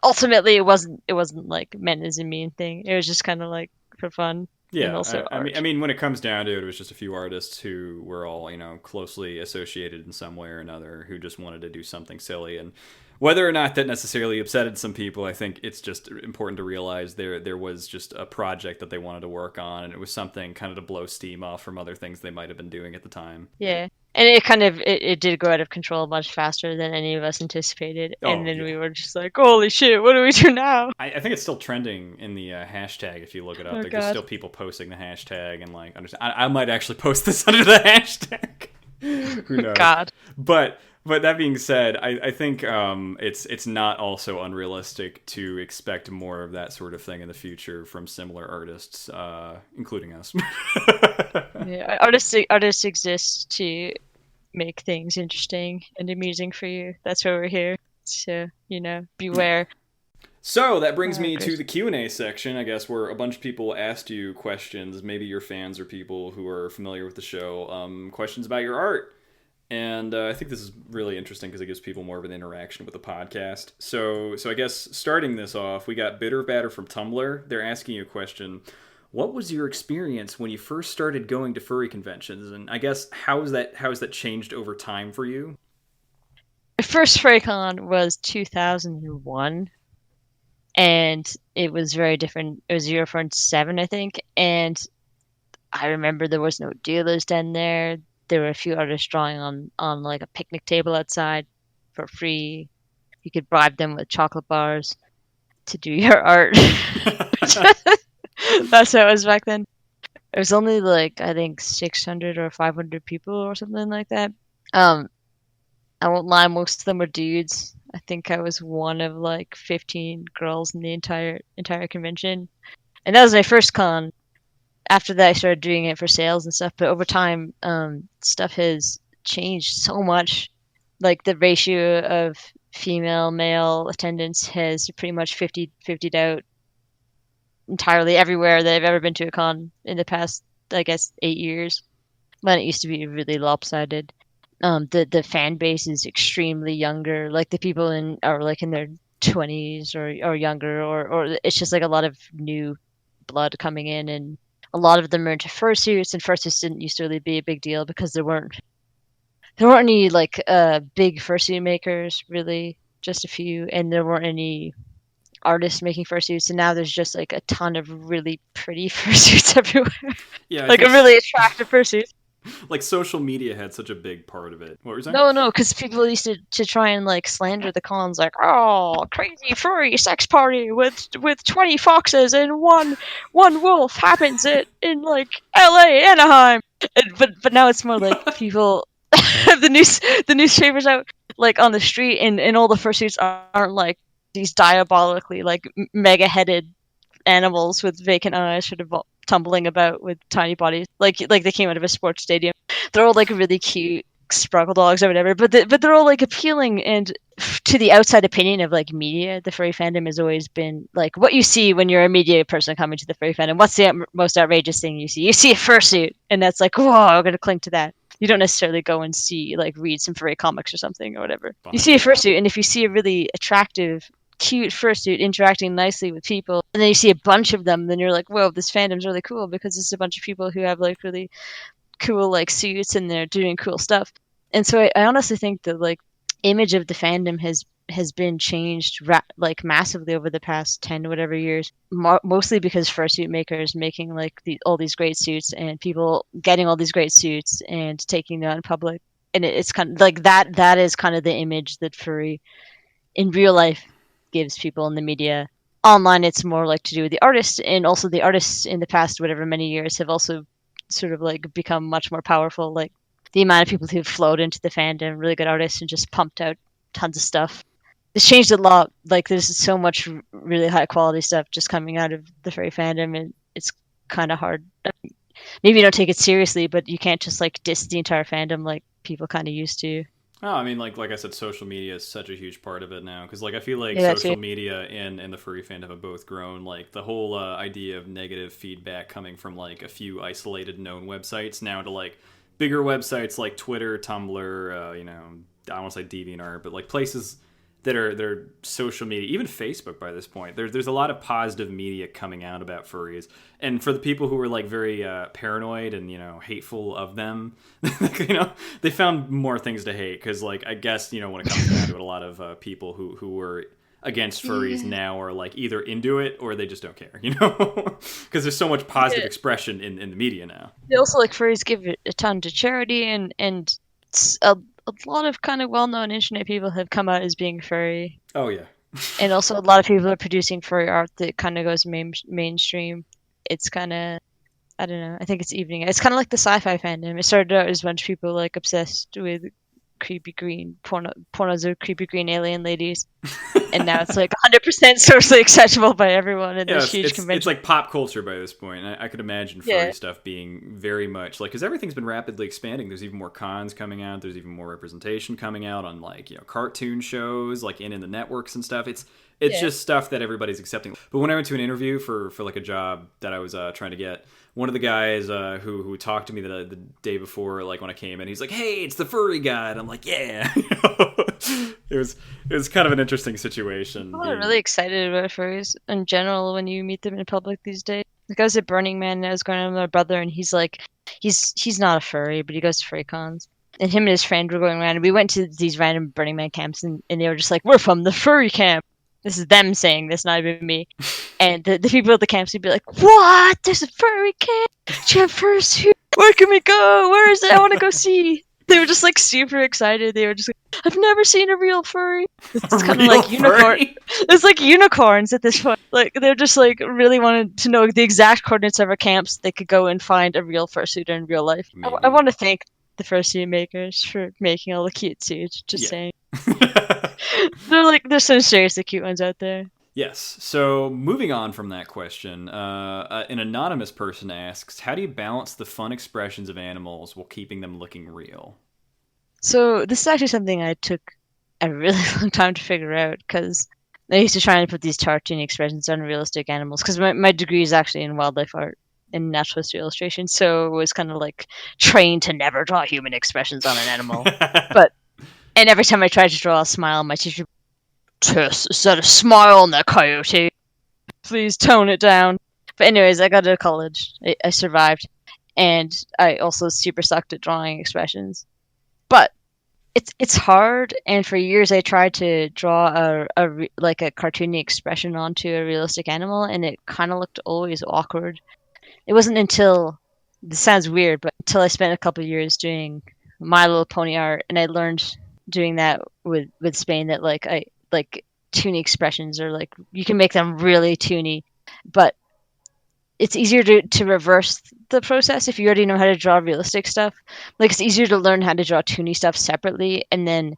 ultimately it wasn't like meant as a mean thing. It was just kind of like for fun and also Yeah, I art. mean, when it comes down to it, it was just a few artists who were all closely associated in some way or another who just wanted to do something silly, and whether or not that necessarily upsetted some people, I think it's just important to realize there was just a project that they wanted to work on, and it was something kind of to blow steam off from other things they might have been doing at the time. Yeah. And it kind of it did go out of control much faster than any of us anticipated. And Oh then yeah, we were just like, "Holy shit, what do we do now?" I think it's still trending in the hashtag. If you look it up, Oh there's still god. people posting the hashtag and like understand. I might actually post this under the hashtag. Who knows? God. But that being said, I think it's not also unrealistic to expect more of that sort of thing in the future from similar artists, including us. Yeah, artists exist to make things interesting and amusing for you. That's why we're here. So, Yeah. beware. So that brings Oh, me to good. the Q&A section, I guess, where a bunch of people asked you questions. Maybe you're fans or people who are familiar with the show, questions about your art. And I think this is really interesting because it gives people more of an interaction with the podcast. So I guess starting this off, we got Bitter Batter from Tumblr. They're asking you a question. What was your experience when you first started going to furry conventions? And I guess how has that changed over time for you? My first FurryCon was 2001. and it was very different. It was Eurofront 7, I think, and I remember there was no dealers down there. There were a few artists drawing on like a picnic table outside for free. You could bribe them with chocolate bars to do your art. That's how it was back then. It was only like I think 600 or 500 people or something like that. Um, I won't lie, most of them were dudes. I think I was one of like 15 girls in the entire convention, and that was my first con. After that, I started doing it for sales and stuff. But over time, stuff has changed so much. Like the ratio of female male attendance has pretty much 50-50'd out entirely everywhere that I've ever been to a con in the past, I guess, 8 years. When it used to be really lopsided. The fan base is extremely younger. Like the people in are like in their 20s or younger, or it's just like a lot of new blood coming in, and a lot of them are into fursuits, and fursuits didn't used to really be a big deal because there weren't any like big fursuit makers really, just a few, and there weren't any artists making fursuits, and now there's just like a ton of really pretty fursuits everywhere, Yeah, I like think a really attractive fursuit. like social media had such a big part of it. What were you saying? No, no, because people used to try and like slander the cons, like, oh, crazy furry sex party with 20 foxes and one wolf happens in like L.A. Anaheim. But now it's more like people have the newspapers out like on the street, and all the fursuits aren't like these diabolically like mega headed animals with vacant eyes sort of tumbling about with tiny bodies, like they came out of a sports stadium. They're all like really cute sparkle dogs or whatever, but they're all like appealing, and to the outside opinion of like media, the furry fandom has always been like what you see when you're a media person coming to the furry fandom. What's the most outrageous thing you see? You see a fursuit, and that's like, whoa, I'm gonna cling to that. You don't necessarily go and see like read some furry comics or something or whatever. You see a fursuit, and if you see a really attractive cute fursuit interacting nicely with people, and then you see a bunch of them, then you're like, whoa, this fandom's really cool because it's a bunch of people who have like really cool like suits and they're doing cool stuff. And so I honestly think that like image of the fandom has been changed like massively over the past 10 whatever years, mostly because fursuit makers making like all these great suits, and people getting all these great suits and taking them out in public, and it's kind of like that is kind of the image that furry in real life gives people in the media. Online, it's more like to do with the artists, and also the artists in the past, whatever many years, have also sort of like become much more powerful. Like the amount of people who've flowed into the fandom, really good artists, and just pumped out tons of stuff. It's changed a lot. Like there's so much really high quality stuff just coming out of the furry fandom, and it's kind of hard. Maybe you don't take it seriously, but you can't just like diss the entire fandom like people kind of used to. Oh, I mean, like I said, social media is such a huge part of it now because, like, I feel like Yeah, social too. media and the furry fandom have both grown. Like the whole idea of negative feedback coming from like a few isolated known websites now to like bigger websites like Twitter, Tumblr, I don't want to say DeviantArt, but like places that are social media, even Facebook by this point. There's a lot of positive media coming out about furries, and for the people who were like very paranoid and hateful of them, they found more things to hate because like I guess when it comes down to it, a lot of people who were against furries now are like either into it or they just don't care, because there's so much positive expression in the media now. They also like furries give a ton to charity, and a lot of kind of well-known internet people have come out as being furry, Oh yeah. and also a lot of people are producing furry art that kind of goes mainstream. It's kind of, I don't know. I think it's evening. It's kind of like the sci-fi fandom. It started out as a bunch of people like obsessed with creepy green pornos of creepy green alien ladies, and now it's like 100% socially acceptable by everyone in Yeah, this huge it's convention. like pop culture by this point. I could imagine furry Yeah. stuff being very much like because everything's been rapidly expanding. There's even more cons coming out. There's even more representation coming out on like cartoon shows, like in the networks and stuff. It's Yeah. just stuff that everybody's accepting. But when I went to an interview for like a job that I was trying to get, one of the guys who talked to me the day before, like when I came in, he's like, "Hey, it's the furry guy," and I'm like, "Yeah." It was kind of an interesting situation. People are really excited about furries in general when you meet them in public these days. Like I was at Burning Man and I was going out with my brother, and he's like, he's not a furry, but he goes to furry cons. And him and his friend were going around, and we went to these random Burning Man camps, and they were just like, "We're from the furry camp." This is them saying this, not even me. And the people at the camps would be like, "What? There's a furry camp? Do you have fursuit? Where can we go? Where is it? I want to go see." They were just like super excited. They were just like, "I've never seen a real furry." It's kind of like unicorn. It's like unicorns at this point. Like they're just like really wanted to know the exact coordinates of our camps. They could go and find a real fursuiter in real life. I want to thank the fursuit makers for making all the cute suits. Just saying. There's some seriously cute ones out there. Yes. So moving on from that question, an anonymous person asks, how do you balance the fun expressions of animals while keeping them looking real? So this is actually something I took a really long time to figure out, because I used to try and put these cartoony expressions on realistic animals, because my degree is actually in wildlife art and natural history illustration, so it was kind of like trained to never draw human expressions on an animal. And every time I tried to draw a smile, my teacher, "Tess, is that a smile on that coyote? Please tone it down." But anyways, I got to college. I survived, and I also super sucked at drawing expressions. But it's hard, and for years I tried to draw a cartoony expression onto a realistic animal, and it kind of looked always awkward. It wasn't until, this sounds weird, but until I spent a couple of years doing My Little Pony art, and I learned doing that with Spain, that like toony expressions are like, you can make them really toony, but it's easier to reverse the process if you already know how to draw realistic stuff. Like it's easier to learn how to draw toony stuff separately, and then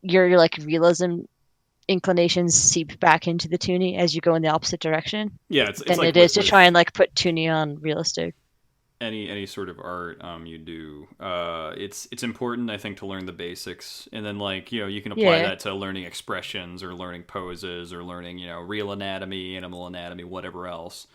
your like realism inclinations seep back into the toony as you go in the opposite direction. Yeah, it's than like it is to try and like put toony on realistic. Any sort of art you do, it's important, I think, to learn the basics, and then like you can apply that to learning expressions or learning poses or learning real anatomy, animal anatomy, whatever else,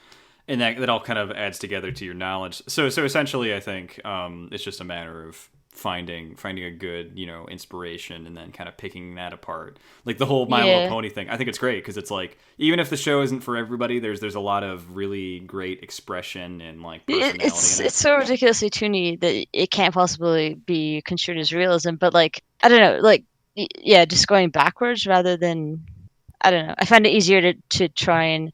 and that all kind of adds together to your knowledge. So essentially, I think it's just a matter of finding a good inspiration and then kind of picking that apart, like the whole My Little Pony thing. I think it's great because it's like, even if the show isn't for everybody, there's a lot of really great expression and like personality it's so ridiculously toony that it can't possibly be construed as realism, but like I don't know, like just going backwards rather than, I don't know, I find it easier to try and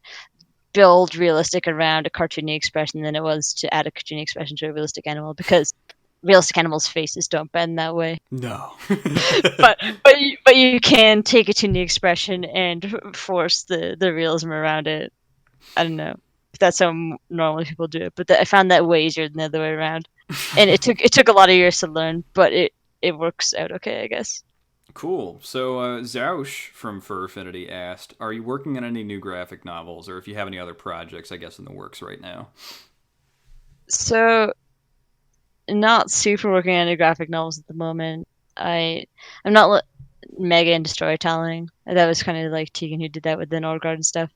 build realistic around a cartoony expression than it was to add a cartoony expression to a realistic animal, because realistic animals' faces don't bend that way. No. but you can take a toony expression and force the realism around it. I don't know if that's how normally people do it, but I found that way easier than the other way around. And it took a lot of years to learn, but it works out okay, I guess. Cool. So Zausch from Fur Affinity asked, are you working on any new graphic novels, or if you have any other projects, I guess, in the works right now? So, not super working on any graphic novels at the moment. I'm not mega into storytelling. That was kind of like Tegan, who did that with the Norgard and stuff.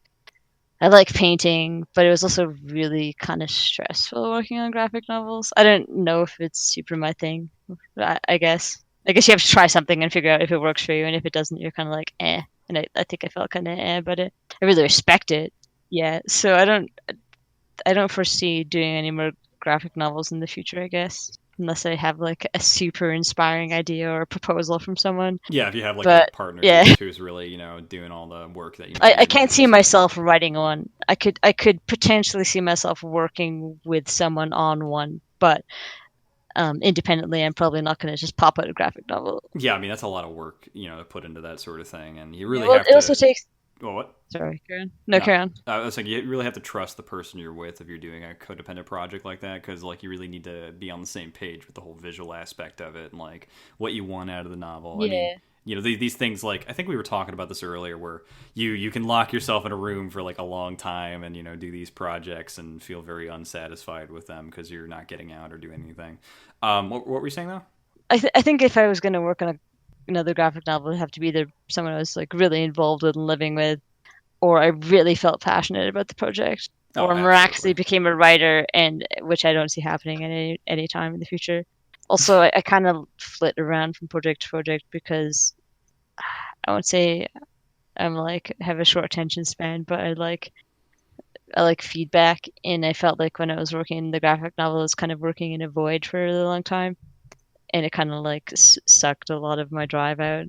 I like painting, but it was also really kind of stressful working on graphic novels. I don't know if it's super my thing. I guess you have to try something and figure out if it works for you, and if it doesn't, you're kind of like, eh. And I think I felt kind of about it. I really respect it. Yeah, so I don't foresee doing any more graphic novels in the future, I guess, unless I have like a super inspiring idea or a proposal from someone. Yeah, if you have like a partner who's really doing all the work that you. I can't see myself writing one. I could potentially see myself working with someone on one, but independently, I'm probably not going to just pop out a graphic novel. Yeah, I mean that's a lot of work, to put into that sort of thing, and you really have to. It also takes. Well, what? Sorry, Karen. No, carry on. I was like, you really have to trust the person you're with if you're doing a codependent project like that, because like you really need to be on the same page with the whole visual aspect of it and like what you want out of the novel. Yeah. I mean, these things, like I think we were talking about this earlier, where you can lock yourself in a room for like a long time and do these projects and feel very unsatisfied with them because you're not getting out or doing anything. What were you saying though? I think if I was going to work on another graphic novel, it would have to be either someone I was like really involved with and living with, or I really felt passionate about the project, or miraculously became a writer, and which I don't see happening at any time in the future. Also, I kind of flit around from project to project because I won't say I'm like have a short attention span, but I like feedback, and I felt like when I was working in the graphic novel, I was kind of working in a void for a really long time, and it kind of like sucked a lot of my drive out.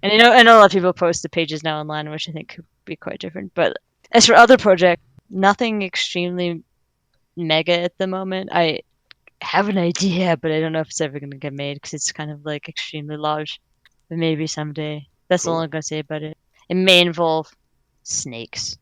And I know a lot of people post the pages now online, which I think could be quite different. But as for other projects, nothing extremely mega at the moment. I have an idea, but I don't know if it's ever going to get made because it's kind of like extremely large. But maybe someday. That's all Cool. I'm going to say about it. It may involve snakes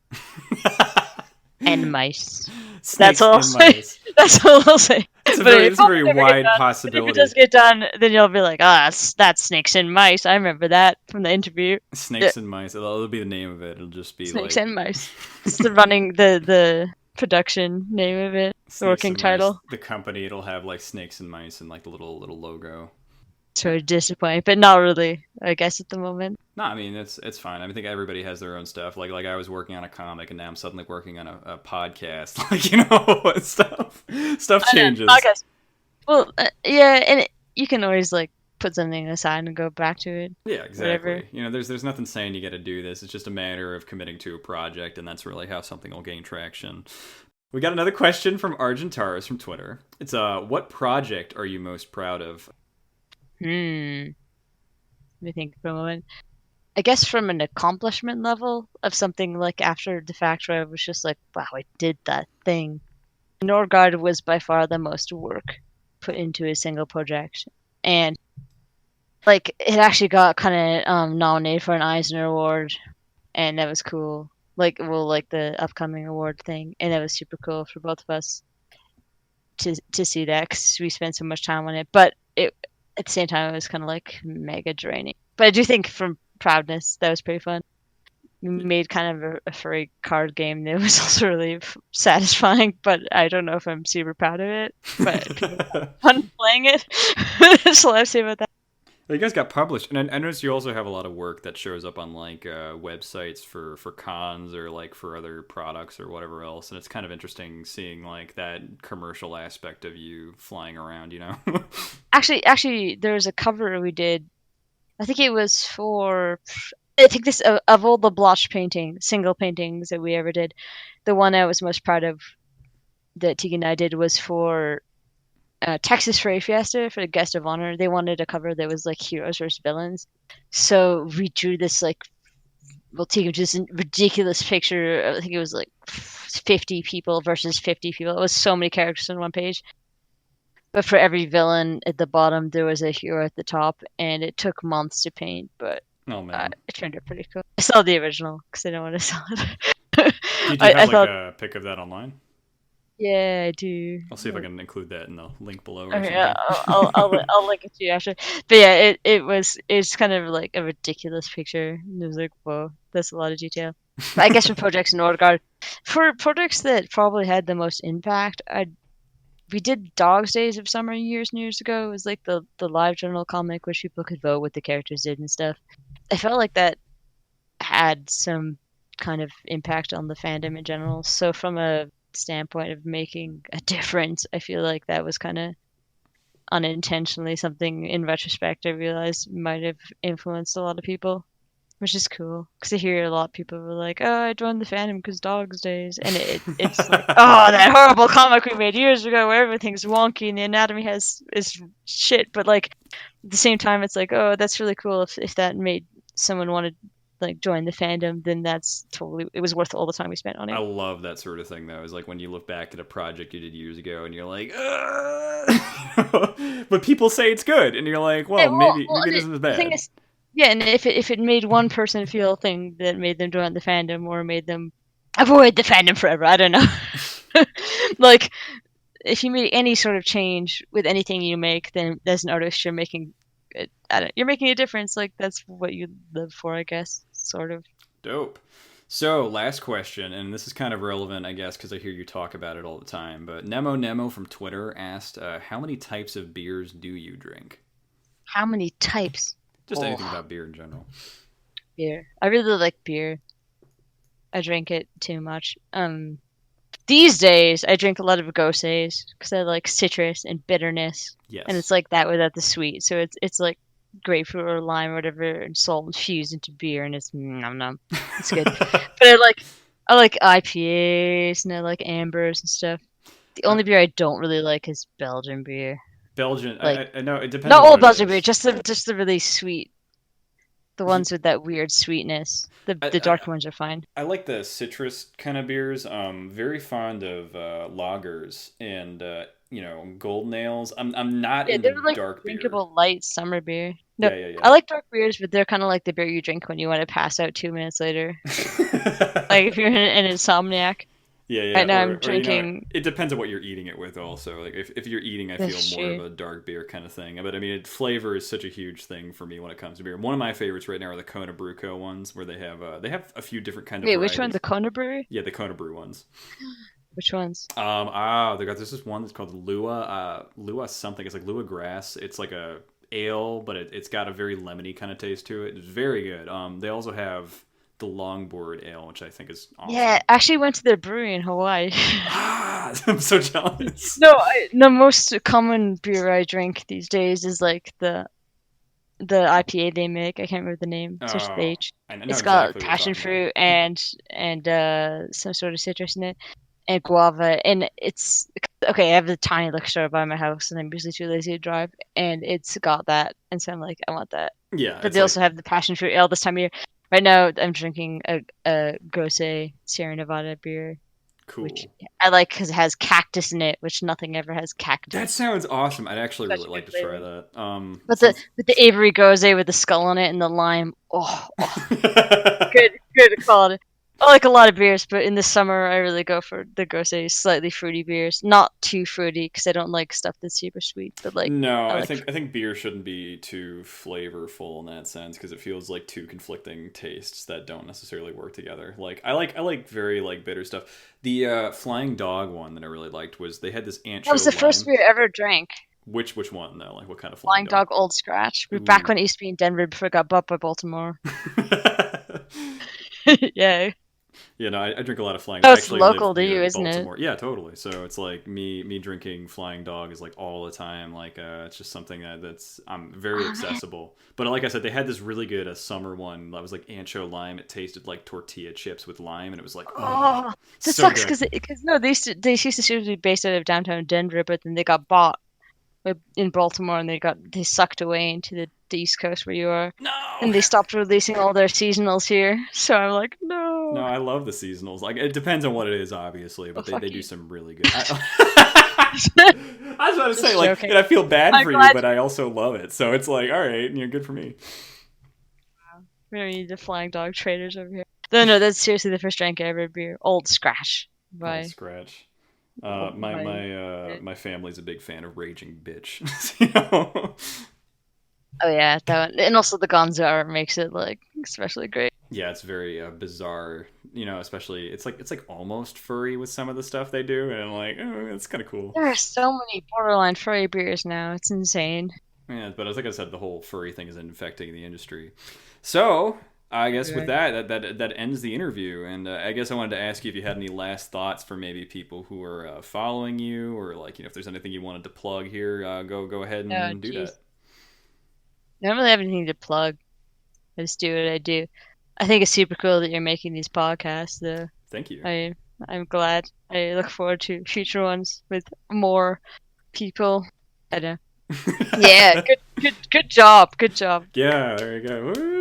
and mice. That's Snakes all I'll and say. mice. That's all I'll say. But it That's a probably very never get wide done. But if it possibility. does get done, then you'll be like, ah, that's snakes and mice. I remember that from the interview. Snakes and mice. That'll be the name of it. It'll just be Snakes like and mice. It's the running the production name of it, the Snakes working and Mice. title. The company, it'll have like snakes and mice and like the little logo. So disappointing, but not really. I guess at the moment. No, I mean it's fine. I think everybody has their own stuff. Like I was working on a comic, and now I'm suddenly working on a podcast. Like stuff I know. changes. Okay. Well, yeah, and you can always like put something aside and go back to it. Yeah, exactly. Whatever. There's nothing saying you got to do this. It's just a matter of committing to a project, and that's really how something will gain traction. We got another question from Argentaris from Twitter. It's what project are you most proud of? Let me think for a moment. I guess from an accomplishment level of something like after the fact where I was just like, wow, I did that thing. Norgard was by far the most work put into a single project. And like it actually got kind of nominated for an Eisner Award, and that was cool. Like the upcoming award thing, and that was super cool for both of us to see that because we spent so much time on it. But it at the same time, it was kind of like mega draining. But I do think from proudness, that was pretty fun. We made kind of a furry card game that was also really satisfying, but I don't know if I'm super proud of it. But people had fun playing it. That's all I have to say about that. You guys got published, and I noticed you also have a lot of work that shows up on like websites for cons or like for other products or whatever else, and it's kind of interesting seeing like that commercial aspect of you flying around. Actually, there was a cover we did. I think it was for. I think this of all the blotch single paintings that we ever did, the one I was most proud of that Tegan and I did was for Texas Freight Fiesta for the guest of honor. They wanted a cover that was like heroes versus villains, so we drew this like Tegan just a ridiculous picture. I think it was like 50 people versus 50 people. It was so many characters on one page. But for every villain at the bottom, there was a hero at the top, and it took months to paint, but Oh man, it turned out pretty cool. I saw the original because I didn't want to sell it. did you have I like thought, a pic of that online? yeah, I do. I'll see if I can include that in the link below or Okay, something. I'll link it to you after. But yeah, it's kind of like a ridiculous picture. It was like, whoa, that's a lot of detail. But I guess for projects in Nordgard, for projects that probably had the most impact, we did Dog's Days of Summer years and years ago. It was like the live journal comic where people could vote what the characters did and stuff. I felt like that had some kind of impact on the fandom in general. So from a standpoint of making a difference, I feel like that was kind of unintentionally something in retrospect I realized might have influenced a lot of people, which is cool because I hear a lot of people were like, "Oh, I joined the fandom because Dog's Days," and it's like, "Oh, that horrible comic we made years ago where everything's wonky and the anatomy is shit," but like at the same time, it's like, "Oh, that's really cool if that made someone want to like join the fandom, then that's totally it was worth all the time we spent on I it." love that sort of thing though. Is like when you look back at a project you did years ago and you're like, but people say it's good, and you're like, Yeah, well, maybe it isn't as the thing bad. is, yeah, and if it made one person feel a thing that made them join the fandom or made them avoid the fandom forever, I don't know. Like, if you make any sort of change with anything you make, then as an artist, you're making you're making a difference. Like that's what you live for, I guess, sort of. Dope. So, last question, and this is kind of relevant, I guess, because I hear you talk about it all the time. But Nemo from Twitter asked, "How many types of beers do you drink?" How many types? Just anything about beer in general. Beer. I really like beer. I drink it too much. These days I drink a lot of goses because I like citrus and bitterness, Yes. and it's like that without the sweet. So it's like grapefruit or lime or whatever and salt infused into beer, and it's nom nom. It's good. But I like IPAs and I like ambers and stuff. The only beer I don't really like is Belgian beer. Belgian. Like I know it depends not on all what it Belgian beer, is. just the really sweet, The ones with that weird sweetness. The I, dark ones are fine. I like the citrus kind of beers. Very fond of lagers and golden ales. I'm not Yeah, into they're like dark beer. drinkable light summer beer. No, Yeah, yeah, I yeah. like dark beers, but they're kind of like the beer you drink when you want to pass out 2 minutes later. Like if you're an insomniac. Yeah, yeah, Right now I'm or drinking. it depends on what you're eating it with. Also, like if you're eating, I feel That's more of true. a dark beer kind of thing. But I mean, flavor is such a huge thing for me when it comes to beer. One of my favorites right now are the Kona Bruco ones, where they have a few different kind of Wait, which one? The varieties. Kona Brewery? Yeah, the Kona Brew ones. Which ones? They got this one that's called Lua something. It's like Lua grass. It's like a ale, but it's got a very lemony kind of taste to it. It's very good. They also have the Longboard ale, which I think is Yeah, awesome. I actually went to their brewery in Hawaii. Ah, I'm so jealous. No, the most common beer I drink these days is like the IPA they make. I can't remember the name. Starts with Oh, H. I know It's got exactly what you're passion talking about. fruit and some sort of citrus in it, and guava. And it's okay. I have the tiny liquor store by my house, and I'm usually too lazy to drive. And it's got that, and so I'm like, I want that. Yeah, But it's they like also have the passion fruit ale this time of year. Right now, I'm drinking a Gose Sierra Nevada beer, which cool. I like because it has cactus in it, which nothing ever has That cactus. sounds awesome. I'd actually Such really a good like to try flavor. that. But Sounds. the Avery Gose with the skull on it and the lime. Oh, good quality. I like a lot of beers, but in the summer I really go for the Gose slightly fruity beers. Not too fruity because I don't like stuff that's super sweet. But like No, I I like think beer shouldn't be too flavorful in that sense because it feels like two conflicting tastes that don't necessarily work together. Like I like very like bitter stuff. The Flying Dog one that I really liked was they had this that was the ancho first lime. beer I ever drank. Which one though? Like what kind of Flying Flying Dog? Dog Old Scratch. We're back Ooh. when it used to be in Denver before it got bought by Baltimore. Yeah, Yeah, no, I drink a lot of Flying. oh, I it's actually live local to near you, isn't it? Baltimore. Yeah, totally. So it's like me drinking Flying Dog is like all the time. Like it's just something that's very Oh man. accessible. But like I said, they had this really good summer one that was like ancho lime. It tasted like tortilla chips with lime, and it was like oh, Oh, that so sucks good. because no, they used to seriously be based out of downtown Denver, but then they got bought in Baltimore and they sucked away into the East Coast where you are, No, and they stopped releasing all their seasonals here. So I'm like, no, no, I love the seasonals. Like it depends on what it is, obviously, oh but fuck they do you. some really good. I was about to say Just like, joking. and I feel bad I'm for you, glad but I also love it. So it's like, all right, good for me. we don't need the Flying Dog traders over here. No, that's seriously the first drink I ever beer. Old Scratch Old by Scratch. by. My family's a big fan of Raging Bitch. you know? Oh yeah, that one, and also the Gonzo art makes it like especially great. Yeah, it's very bizarre. Especially it's like almost furry with some of the stuff they do, and I'm like, oh, it's kind of cool. There are so many borderline furry beers now. It's insane. Yeah, but as like I said, the whole furry thing is infecting the industry. So I guess with Right. that ends the interview, and I guess I wanted to ask you if you had any last thoughts for maybe people who are following you, or like if there's anything you wanted to plug here, go ahead Oh and do jeez, that. I don't really have anything to plug. I just do what I do. I think it's super cool that you're making these podcasts, though. Thank you. I I'm glad. I look forward to future ones with more people. I don't know. Yeah, good job. Good job. Yeah, there you go. Woo!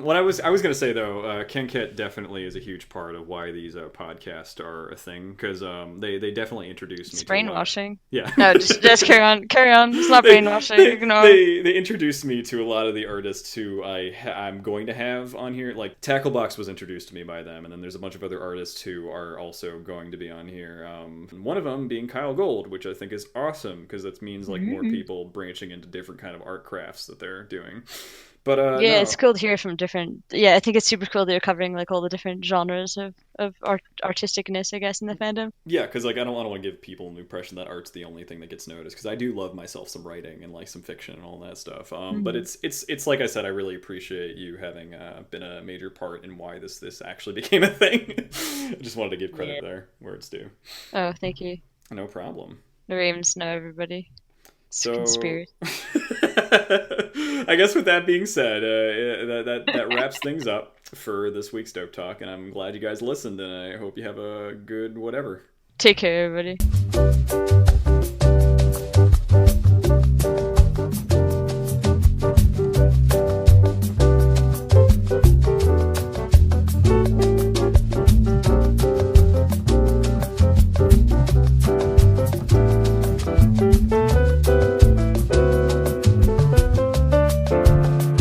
What I was gonna say though, Kenket definitely is a huge part of why these podcasts are a thing because they definitely introduced It's me to a lot. brainwashing. Yeah, No, just carry on. Carry on. It's not they, brainwashing. Ignore. they introduced me to a lot of the artists who I'm going to have on here. Like Tacklebox was introduced to me by them, and then there's a bunch of other artists who are also going to be on here. One of them being Kyle Gold, which I think is awesome because that means like more Mhm. people branching into different kind of art crafts that they're doing. But Yeah, it's no, cool to hear from different. Yeah, I think it's super cool that you're covering like all the different genres of artisticness, I guess, in the fandom. yeah, because like I don't want to give people an impression that art's the only thing that gets noticed. Because I do love myself some writing and like some fiction and all that stuff. But Hmm. it's like I said, I really appreciate you having been a major part in why this actually became a thing. I just wanted to give credit Yeah. there where it's due. Oh, thank you. No problem. The Ravens know everybody. It's a So, conspiracy. I guess with that being said, that wraps things up for this week's Dope Talk, and I'm glad you guys listened, and I hope you have a good whatever. Take care, everybody.